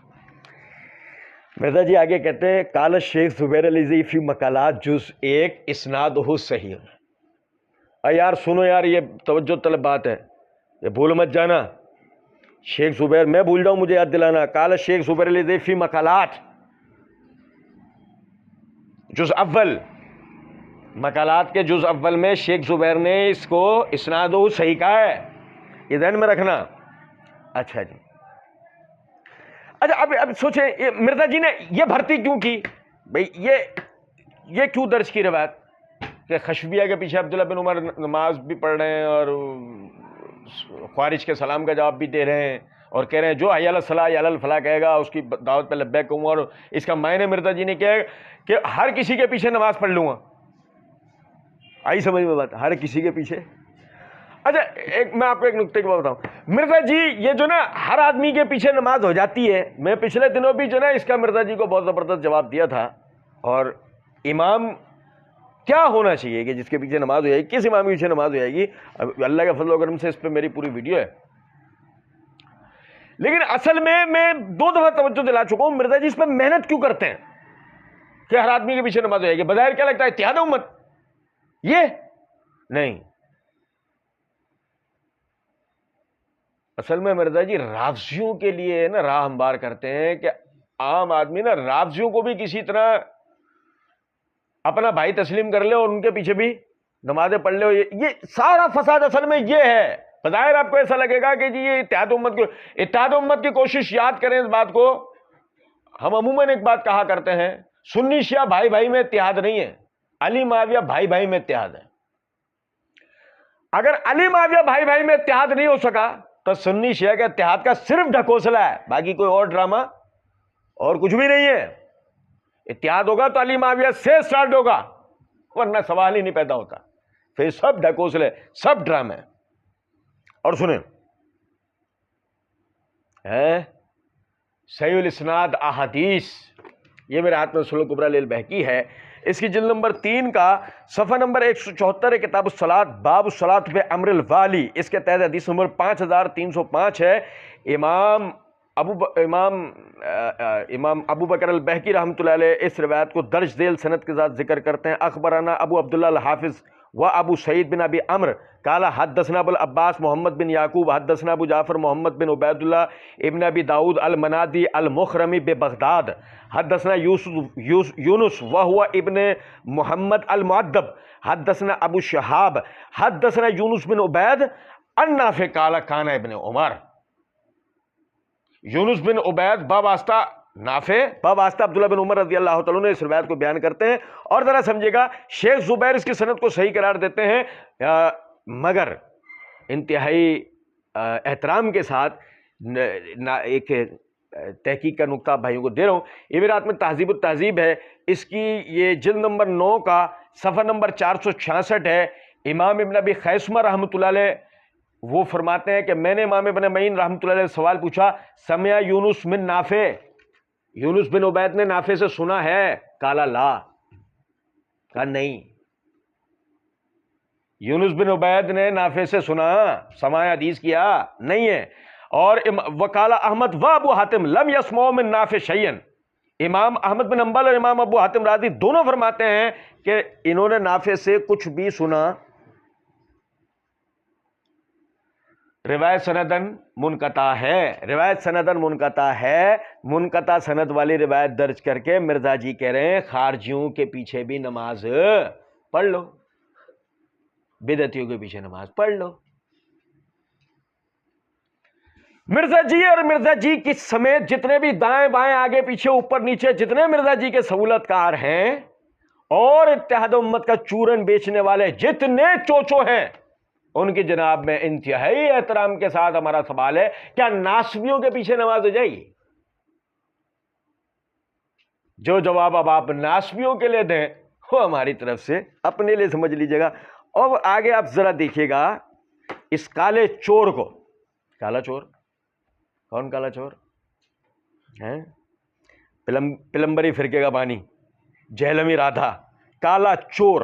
مرزا جی آگے کہتے ہیں قال شیخ زبیر العزی فی مقالات جز 1 اسنادہ صحیح۔ یار سنو یار، یہ توجہ طلب بات ہے، یہ بھول مت جانا، شیخ زبیر، میں بھول جاؤں مجھے یاد دلانا۔ قال شیخ زبیر العزی فی مقالات جز اول، مقالات کے جز اول میں شیخ زبیر نے اس کو اسنادہ صحیح کہا ہے، یہ ذہن میں رکھنا۔ اچھا جی، اچھا اب سوچیں مرزا جی نے یہ بھرتی کیوں کی؟ بھئی یہ کیوں درج کی روایت کہ خشبیہ کے پیچھے عبداللہ بن عمر نماز بھی پڑھ رہے ہیں اور خوارج کے سلام کا جواب بھی دے رہے ہیں اور کہہ رہے ہیں جو حی علی الصلاۃ حی علی الفلاح کہے گا اس کی دعوت پہ لبیک کہوں گا، اور اس کا معنی مرزا جی نے کیا ہے کہ ہر کسی کے پیچھے نماز پڑھ لوں گا۔ آئی سمجھ میں بات؟ ہر کسی کے پیچھے۔ اچھا میں آپ کو ایک نکتے کی بات بتاؤں، مرزا جی یہ جو نا ہر آدمی کے پیچھے نماز ہو جاتی ہے، میں پچھلے دنوں بھی جو نا اس کا مرزا جی کو بہت زبردست جواب دیا تھا، اور امام کیا ہونا چاہیے کہ جس کے پیچھے نماز ہو جائے گی، کس امام کے پیچھے نماز ہو جائے گی؟ اللہ کے فضل و کرم سے اس پہ میری پوری ویڈیو ہے، لیکن اصل میں 2 دفعہ توجہ دلا چکا ہوں مرزا جی اس پہ محنت کیوں کرتے ہیں کہ ہر آدمی کے پیچھے نماز ہو جائے گی؟ بظاہر کیا لگتا ہے اتحاد امت، یہ نہیں، اصل میں مرزا جی رافضیوں کے لیے نا راہ ہموار کرتے ہیں کہ عام آدمی نا رافضیوں کو بھی کسی طرح اپنا بھائی تسلیم کر لے اور ان کے پیچھے بھی نمازیں پڑھ لے۔ یہ سارا فساد اصل میں یہ ہے۔ بظاہر آپ کو ایسا لگے گا کہ جی یہ اتحاد امت کی کوشش، یاد کریں اس بات کو، ہم عموماً ایک بات کہا کرتے ہیں، سنی شیعہ بھائی بھائی میں اتحاد نہیں ہے، علی معاویہ بھائی بھائی میں اتحاد ہے۔ اگر علی معاویہ بھائی بھائی میں اتحاد نہیں ہو سکا تو سنی شیعہ کے اتحاد کا صرف ڈھکوسلا ہے، باقی کوئی اور ڈرامہ اور کچھ بھی نہیں ہے۔ اتحاد ہوگا تو علی معاویہ سے سٹارٹ ہوگا، ورنہ سوال ہی نہیں پیدا ہوتا، پھر سب ڈھکوسلے، سب ڈرامے۔ اور سنیں صحیح الاسناد احادیث، یہ میرے ہاتھ میں سنن کبریٰ للبیہقی ہے، اس کی جلد نمبر 3 کا صفحہ نمبر 174 ہے، کتاب الصلاۃ، باب الصلاۃ بامر الوالی، اس کے تحت حدیث نمبر 5305 ہے۔ امام ابو بکر البیہقی رحمۃ اللہ علیہ اس روایت کو درج ذیل سند کے ساتھ ذکر کرتے ہیں۔ اخبرنا ابو عبداللہ الحافظ و ابو سعید بن ابی عمرو قال حدثنا ابو العباس محمد بن یعقوب حدثنا ابو جعفر محمد بن عبید اللہ ابن ابی داود المنادی المخرمی ببغداد حدثنا یونس وهو ابن محمد المؤدب حدثنا ابو شہاب حدثنا یونس بن عبید عن نافع قال کان ابن عمر۔ یونس بن عبید بواسطہ نافع بواسطہ عبداللہ بن عمر رضی اللہ تعالیٰ عنہ اس روایت کو بیان کرتے ہیں، اور ذرا سمجھے گا شیخ زبیر اس کی سند کو صحیح قرار دیتے ہیں، مگر انتہائی احترام کے ساتھ ایک تحقیق کا نقطہ بھائیوں کو دے رہا ہوں۔ یہ میرے ہاتھ میں تہذیب التہذیب ہے، اس کی یہ جلد نمبر 9 کا صفحہ نمبر 466 ہے۔ امام ابن ابی خیثمہ رحمۃ اللہ علیہ وہ فرماتے ہیں کہ میں نے امام ابن معین رحمۃ اللہ علیہ سوال پوچھا، سمع یونس من نافع، یونس بن عبید نے نافع سے سنا ہے؟ کالا لا، کہا نہیں، یونس بن عبید نے نافع سے سنا، سماع حدیث کیا نہیں ہے۔ اور وقال احمد و ابو حاتم لم یسمعوا من نافع شیئا، امام احمد بن حنبل اور امام ابو حاتم رازی دونوں فرماتے ہیں کہ انہوں نے نافع سے کچھ بھی سنا۔ روایت سندن منقطع ہے، روایت سندن منقطع ہے، منقطع سند والی روایت درج کر کے مرزا جی کہہ رہے ہیں خارجیوں کے پیچھے بھی نماز پڑھ لو، بدعتیوں کے پیچھے نماز پڑھ لو۔ مرزا جی اور مرزا جی کی سمیت جتنے بھی دائیں بائیں آگے پیچھے اوپر نیچے جتنے مرزا جی کے سہولت کار ہیں اور اتحاد امت کا چورن بیچنے والے جتنے چوچو ہیں، ان کی جناب میں انتہائی احترام کے ساتھ ہمارا سوال ہے، کیا ناسبیوں کے پیچھے نماز ہو جائے گی؟ جو جواب اب آپ ناسبیوں کے لیے دیں وہ ہماری طرف سے اپنے لیے سمجھ لیجیے گا. اور آگے آپ ذرا دیکھیے گا اس کالے چور کو. کالا چور کون؟ کالا چور ہے پلمبری فرقے کا بانی جہلمی رادھا. کالا چور.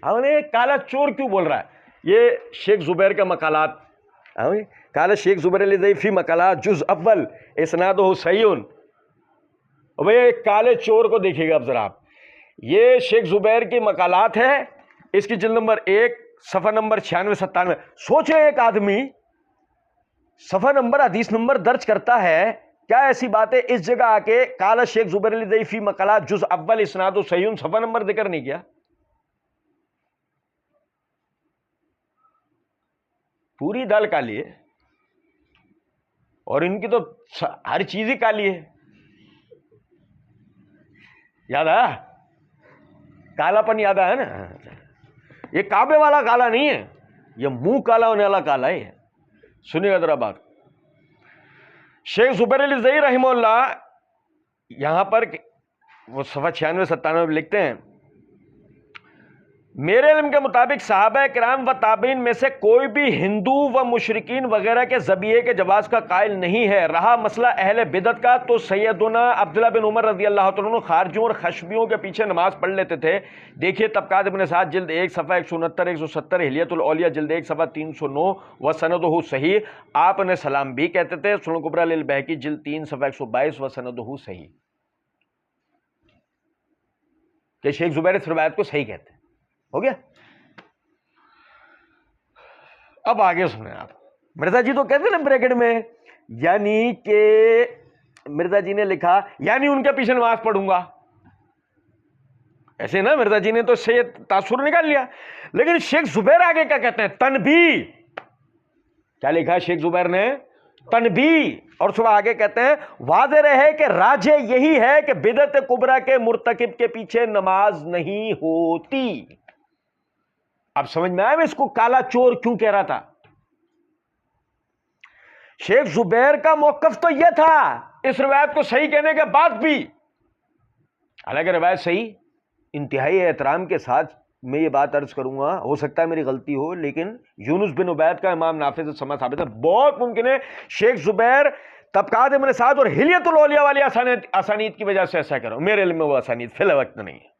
ہم نے کالا چور کیوں بول رہا ہے؟ یہ شیخ زبیر کا مقالات. کالا شیخ زبیر علی ضعیفی مقالات جز اول اسنادہ صحیح. بھئی کالے چور کو دیکھیے گا اب ذرا آپ. یہ شیخ زبیر کی مقالات ہے, اس کی جلد نمبر 1 صفحہ نمبر 96-97. سوچے ایک آدمی صفحہ نمبر حدیث نمبر درج کرتا ہے, کیا ایسی بات ہے اس جگہ آ کے کالا شیخ زبیر علی ضعیفی مقالات جز اول اسناد و صحیح صفحہ نمبر ذکر نہیں کیا؟ پوری دال کالی ہے اور ان کی تو ہر چیز ہی کالی ہے. یاد آیا؟ کالا پن یاد آیا نا؟ یہ کعبے والا کالا نہیں ہے, یہ منہ کالا ہونے والا کالا ہے. سنیے گا ذرا بات. شیخ زبیر علی ضعیفی رحمہ اللہ یہاں پر وہ صفحہ 96-97 میں لکھتے ہیں, میرے علم کے مطابق صحابہ کرام و تابعین میں سے کوئی بھی ہندو و مشرکین وغیرہ کے ذبیحے کے جواز کا قائل نہیں ہے. رہا مسئلہ اہل بدعت کا, تو سیدنا عبداللہ بن عمر رضی اللہ تعالیٰ عنہ خارجیوں اور خشبیوں کے پیچھے نماز پڑھ لیتے تھے. دیکھیے طبقات ابن سعد جلد 1 صفحہ 169-170, ہلیۃ الاولیاء جلد 1 صفحہ 309 وسندہ صحیح. آپ نے سلام بھی کہتے تھے. سنن کبریٰ للبیہقی جلد 3 صفحہ 122 وسندہ صحیح. کہ شیخ زبیر اس روایت کو صحیح کہتے ہیں. ہو گیا؟ اب آگے سنیں آپ. مرزا جی تو کہتے ہیں نا بریکٹ میں, یعنی کہ مرزا جی نے لکھا یعنی ان کے پیچھے نماز پڑھوں گا, ایسے نا مرزا جی نے تو سے تاثر نکال لیا. لیکن شیخ زبیر آگے کیا کہتے ہیں؟ تنبیہ. کیا لکھا شیخ زبیر نے؟ تنبیہ. اور صبح آگے کہتے ہیں واضح رہے کہ راجح یہی ہے کہ بدعت کبریٰ کے مرتکب کے پیچھے نماز نہیں ہوتی. اب سمجھ میں آیا میں اس کو کالا چور کیوں کہہ رہا تھا؟ شیخ زبیر کا موقف تو یہ تھا اس روایت کو صحیح کہنے کے بعد بھی, حالانکہ روایت صحیح, انتہائی احترام کے ساتھ میں یہ بات عرض کروں گا, ہو سکتا ہے میری غلطی ہو, لیکن یونس بن عبید کا امام نافع سے سما ثابت ہے. بہت ممکن ہے شیخ زبیر طبقات ابن سعد اور ہلیۃ الاولیاء والی اسانید کی وجہ سے ایسا کرو. میرے علم میں وہ اسانید فی الوقت نہیں ہے.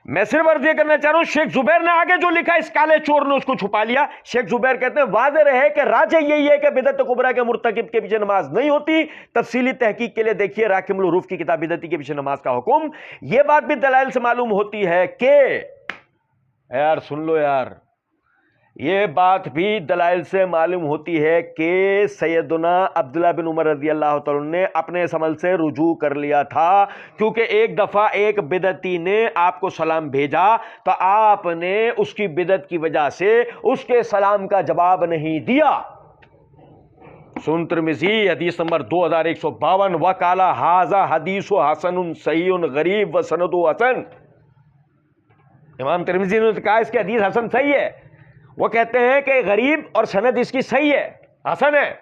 میں صرف عرض یہ کرنا چاہ رہا ہوں, شیخ زبیر نے آگے جو لکھا اس کالے چور نے اس کو چھپا لیا. شیخ زبیر کہتے ہیں واضح رہے کہ راجح یہی ہے کہ بدعت کبریٰ کے مرتکب کے پیچھے نماز نہیں ہوتی. تفصیلی تحقیق کے لیے دیکھیے راکم الحروف کی کتاب بدعتی کے پیچھے نماز کا حکم. یہ بات بھی دلائل سے معلوم ہوتی ہے کہ, یار سن لو یار, یہ بات بھی دلائل سے معلوم ہوتی ہے کہ سیدنا عبداللہ بن عمر رضی اللہ تعالیٰ نے اپنے اس عمل سے رجوع کر لیا تھا, کیونکہ ایک دفعہ ایک بدعتی نے آپ کو سلام بھیجا تو آپ نے اس کی بدعت کی وجہ سے اس کے سلام کا جواب نہیں دیا. سنن ترمذی حدیث نمبر 2152 وقال ھذا حدیث حسن صحیح غریب وسند حسن. امام ترمذی نے کہا اس کی حدیث حسن صحیح ہے. وہ کہتے ہیں کہ غریب اور سند اس کی صحیح ہے, حسن ہے.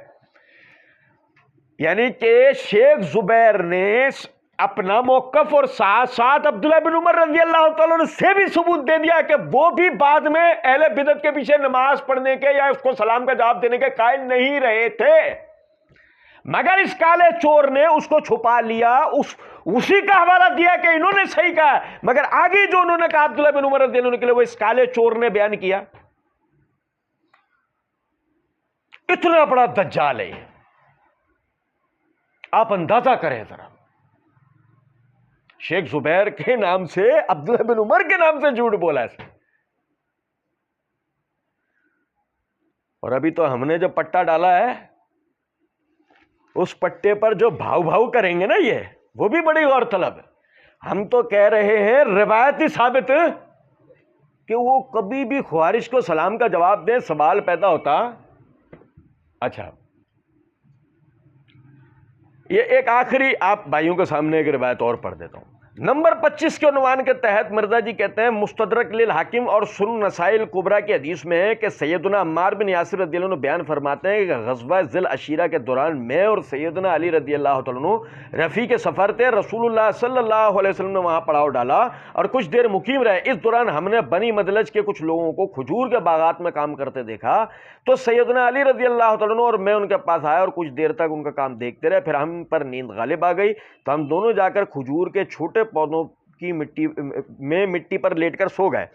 یعنی کہ شیخ زبیر نے اپنا موقف اور ساتھ ساتھ عبداللہ بن عمر رضی اللہ تعالیٰ عنہ سے بھی ثبوت دے دیا کہ وہ بھی بعد میں اہل بدعت کے پیچھے نماز پڑھنے کے یا اس کو سلام کا جواب دینے کے قائل نہیں رہے تھے, مگر اس کالے چور نے اس کو چھپا لیا, اسی کا حوالہ دیا کہ انہوں نے صحیح کہا, مگر آگے جو انہوں نے کہا عبداللہ بن عمر رضی اللہ عنہ کے لیے وہ اس کالے چور نے بیان کیا. اتنا بڑا دجال ہے, آپ اندازہ کریں ذرا. شیخ زبیر کے نام سے عبداللہ بن عمر کے نام سے جھوٹ بولا ہے. اور ابھی تو ہم نے جو پٹا ڈالا ہے اس پٹے پر جو بھاؤ بھاؤ کریں گے نا یہ, وہ بھی بڑی غور طلب ہے. ہم تو کہہ رہے ہیں روایتی ثابت کہ وہ کبھی بھی خوارش کو سلام کا جواب دیں. سوال پیدا ہوتا, اچھا یہ ایک آخری آپ بھائیوں کے سامنے ایک روایت اور پڑھ دیتا ہوں. نمبر 25 کے عنوان کے تحت مرزا جی کہتے ہیں مستدرک للحاکم اور سنن نسائی الکبریٰ کی حدیث میں ہے کہ سیدنا عمار بن یاسر رضی اللہ عنہ بیان فرماتے ہیں کہ غزوہ ذی العشیرہ کے دوران میں اور سیدنا علی رضی اللہ تعالیٰ عنہ رفیع کے سفر تھے. رسول اللہ صلی اللہ علیہ وسلم نے وہاں پڑاؤ ڈالا اور کچھ دیر مقیم رہے. اس دوران ہم نے بنی مدلج کے کچھ لوگوں کو کھجور کے باغات میں کام کرتے دیکھا تو سیدنا علی رضی اللہ تعالیٰ عنہ اور میں ان کے پاس آیا اور کچھ دیر تک ان کا کام دیکھتے رہے. پھر ہم پر نیند غالب آ گئی تو ہم دونوں جا کر کھجور کے چھوٹے پودوں کی مٹی پر لیٹ کر سو گئے.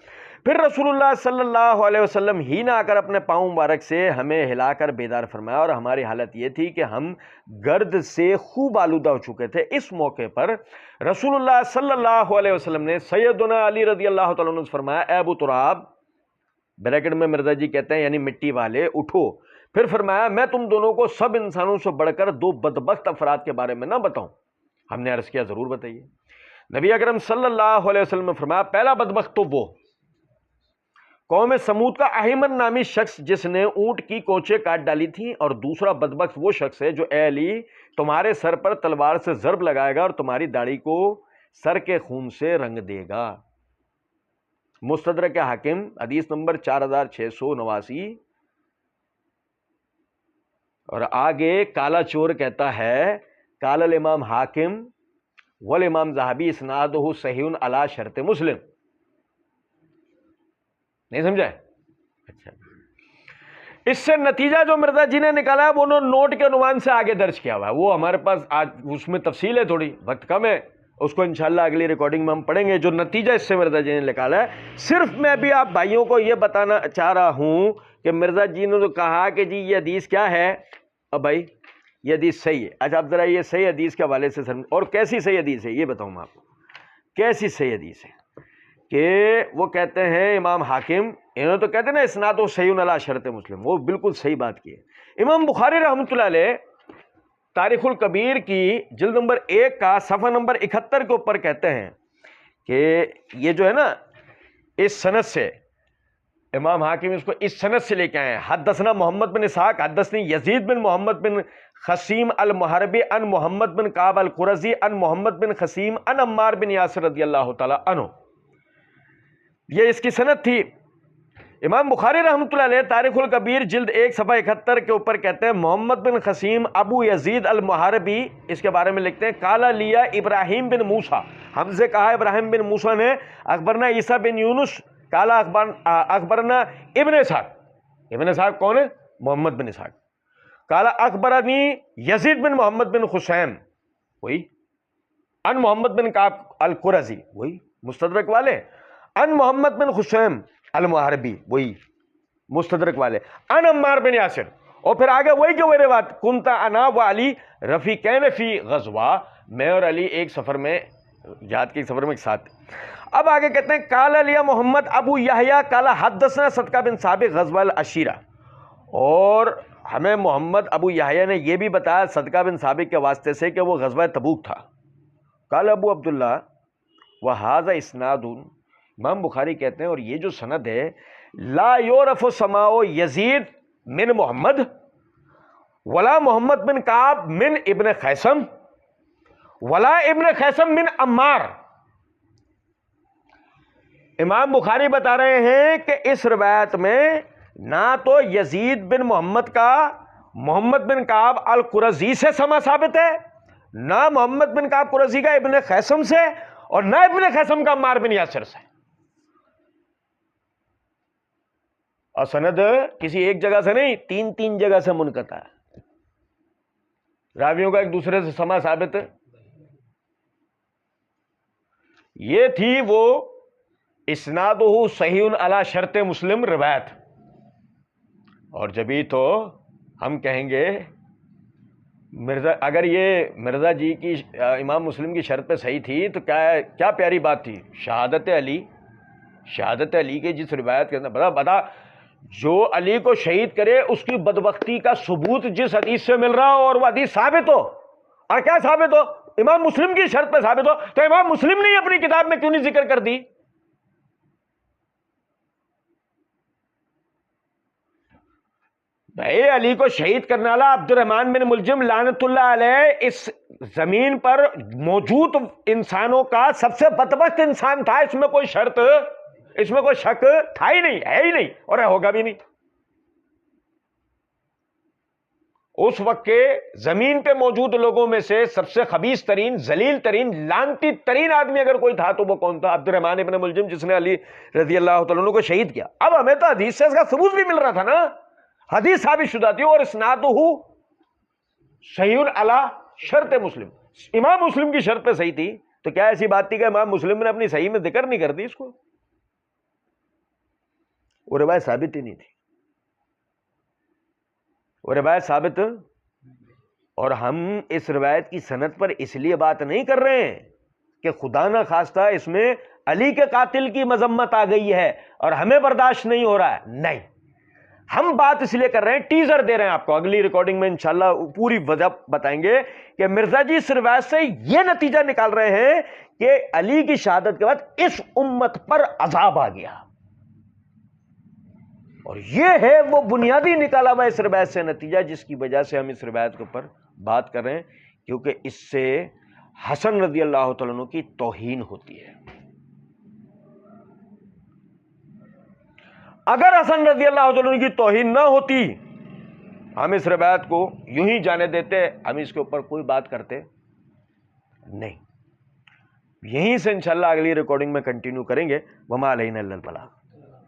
پھر رسول اللہ صلی اللہ علیہ وسلم ہی نہ آ کر اپنے پاؤں مبارک سے ہمیں ہلا کر بیدار فرمایا اور ہماری حالت یہ تھی کہ ہم گرد سے خوب آلودہ ہو چکے تھے. اس موقع پر رسول اللہ صلی اللہ علیہ وسلم نے سیدنا علی رضی اللہ تعالیٰ عنہ سے فرمایا اے ابو تراب، بریکٹ میں مرزا جی کہتے ہیں یعنی مٹی والے، اٹھو. پھر فرمایا میں تم دونوں کو سب انسانوں سے بڑھ کر دو بدبخت افراد کے بارے میں نہ بتاؤں؟ ہم نے عرض کیا ضرور بتائیے. نبی اکرم صلی اللہ علیہ وسلم نے فرمایا پہلا بدبخت تو وہ قوم سمود کا احمد نامی شخص جس نے اونٹ کی کونچیں کاٹ ڈالی تھیں، اور دوسرا بدبخت وہ شخص ہے جو اے علی تمہارے سر پر تلوار سے ضرب لگائے گا اور تمہاری داڑھی کو سر کے خون سے رنگ دے گا. مستدرک حاکم حدیث نمبر 4689. اور آگے کالا چور کہتا ہے قال الامام حاکم والامام ذہبی اسنادہ صحیح علی شرط مسلم. نہیں سمجھا؟ اچھا، اس سے نتیجہ جو مرزا جی نے نکالا ہے وہ انہوں نوٹ کے عنوان سے آگے درج کیا ہوا ہے. وہ ہمارے پاس آج اس میں تفصیل ہے، تھوڑی وقت کم ہے، اس کو انشاءاللہ اگلی ریکارڈنگ میں ہم پڑھیں گے. جو نتیجہ اس سے مرزا جی نے نکالا ہے، صرف میں بھی آپ بھائیوں کو یہ بتانا چاہ رہا ہوں کہ مرزا جی نے تو کہا کہ جی یہ حدیث کیا ہے، اب بھائی یہ حدیث صحیح ہے. اچھا آپ ذرا یہ صحیح حدیث کے حوالے سے اور کیسی صحیح حدیث ہے یہ بتاؤں میں آپ کو. کیسی صحیح حدیث ہے کہ وہ کہتے ہیں امام حاکم، انہوں تو کہتے ہیں نا اسناد و صحیح علی شرط مسلم، وہ بالکل صحیح بات کی ہے. امام بخاری رحمۃ اللہ علیہ تاریخ الکبیر کی جلد نمبر 1 کا صفحہ نمبر 71 کے اوپر کہتے ہیں کہ یہ جو ہے نا اس سند سے امام حاکم اس کو اس سند سے لے کے آئے ہیں. حدثنا محمد بن اسحاق حدثنی یزید بن محمد بن خسیم المحربی ان محمد بن کعب القرظی ان محمد بن خسیم ان عمار بن یاسر رضی اللہ تعالی عنہ. یہ اس کی سند تھی. امام بخاری رحمۃ اللہ علیہ تاریخ الکبیر جلد 1 صفحہ 71 کے اوپر کہتے ہیں محمد بن خسیم ابو یزید المحربی اس کے بارے میں لکھتے ہیں قال لیا ابراہیم بن موسیٰ، ہم سے کہا ابراہیم بن موسیٰ نے اخبرنا عیسیٰ بن یونس قال اخبرنا ابن اسحاق. ابن اسحاق کون ہے؟ محمد بن اسحاق. قال اخبرنی یزید بن محمد بن خسیم، وہی ان محمد بن کعب القرظی، وہی مستدرک والے، ان محمد بن خسیم المحربی، وہی مستدرک والے، ان عمار بن یاسر. اور پھر آگے وہی جو میرے بات کنتا انا و علی رفیقین فی غزوہ، میں اور علی ایک سفر میں، جہاد کے ایک سفر میں ایک ساتھ. اب آگے کہتے ہیں قال لیا محمد ابو یحییٰ قال حدثنا صدقہ بن ثابت غزوہ العشیرہ، اور ہمیں محمد ابو یحییٰ نے یہ بھی بتایا صدقہ بن ثابت کے واسطے سے کہ وہ غزوہ تبوک تھا. قال ابو عبداللہ وہذا اسناد، امام بخاری کہتے ہیں اور یہ جو سند ہے لا یعرف سماع یزید من محمد ولا محمد بن کعب من ابن خیسم ولا ابن خیسم من عمار. امام بخاری بتا رہے ہیں کہ اس روایت میں نہ تو یزید بن محمد کا محمد بن کعب القرظی سے سما ثابت ہے، نہ محمد بن کعب قرظی کا ابن خیسم سے، اور نہ ابن خیسم کا عمار بن یاسر سے. اور سند کسی ایک جگہ سے نہیں، تین جگہ سے منقطع ہے. راویوں کا ایک دوسرے سے سما ثابت ہے. یہ تھی وہ اسنادہ صحیح علی شرط مسلم روایت. اور جبھی تو ہم کہیں گے مرزا، اگر یہ مرزا جی کی امام مسلم کی شرط پہ صحیح تھی تو کیا پیاری بات تھی. شہادت علی کے جس روایت کے اندر بتا جو علی کو شہید کرے اس کی بدبختی کا ثبوت جس حدیث سے مل رہا ہو اور وہ حدیث ثابت ہو، اور کیا ثابت ہو؟ امام مسلم کی شرط پہ ثابت ہو، تو امام مسلم نے اپنی کتاب میں کیوں نہیں ذکر کر دی؟ بھائی علی کو شہید کرنے والا عبد الرحمن بن ملجم لعنت اللہ علیہ اس زمین پر موجود انسانوں کا سب سے بدبخت انسان تھا، اس میں کوئی شرط، اس میں کوئی شک تھا ہی نہیں، ہے ہی نہیں، اور ہوگا بھی نہیں۔ اس وقت کے زمین پہ موجود لوگوں میں سے سب سے خبیث ترین، ذلیل ترین، لعنتی ترین آدمی اگر کوئی تھا تو وہ کون تھا؟ عبد الرحمن ابن ملجم، جس نے علی رضی اللہ تعالیٰ عنہ کو شہید کیا۔ اب ہمیں تو حدیث سے اس کا ثبوت بھی مل رہا تھا نا، حدیث ثابت شدہ تھی، اور اسنادہ صحیح علی شرط مسلم، امام مسلم کی شرط پہ صحیح تھی، تو کیا ایسی بات تھی کہ امام مسلم نے اپنی صحیح میں ذکر نہیں کر دی اس کو؟ وہ روایت ثابت ہی نہیں تھی، وہ روایت ثابت، اور ہم اس روایت کی سند پر اس لیے بات نہیں کر رہے ہیں کہ خدا نہ خواستہ اس میں علی کے قاتل کی مذمت آ گئی ہے اور ہمیں برداشت نہیں ہو رہا ہے، نہیں، ہم بات اس لیے کر رہے ہیں، ٹیزر دے رہے ہیں آپ کو، اگلی ریکارڈنگ میں انشاءاللہ پوری وجہ بتائیں گے کہ مرزا جی اس روایت سے یہ نتیجہ نکال رہے ہیں کہ علی کی شہادت کے بعد اس امت پر عذاب آ گیا، اور یہ ہے وہ بنیادی نکالا ہوا اس روایت سے نتیجہ، جس کی وجہ سے ہم اس روایت کے اوپر بات کر رہے ہیں، کیونکہ اس سے حسن رضی اللہ تعالیٰ عنہ کی توہین ہوتی ہے۔ اگر حسن رضی اللہ تعالیٰ عنہ کی توہین نہ ہوتی، ہم اس روایت کو یوں ہی جانے دیتے، ہم اس کے اوپر کوئی بات کرتے نہیں۔ یہیں سے انشاءاللہ اگلی ریکارڈنگ میں کنٹینیو کریں گے۔ وما علینا الا البلاغ۔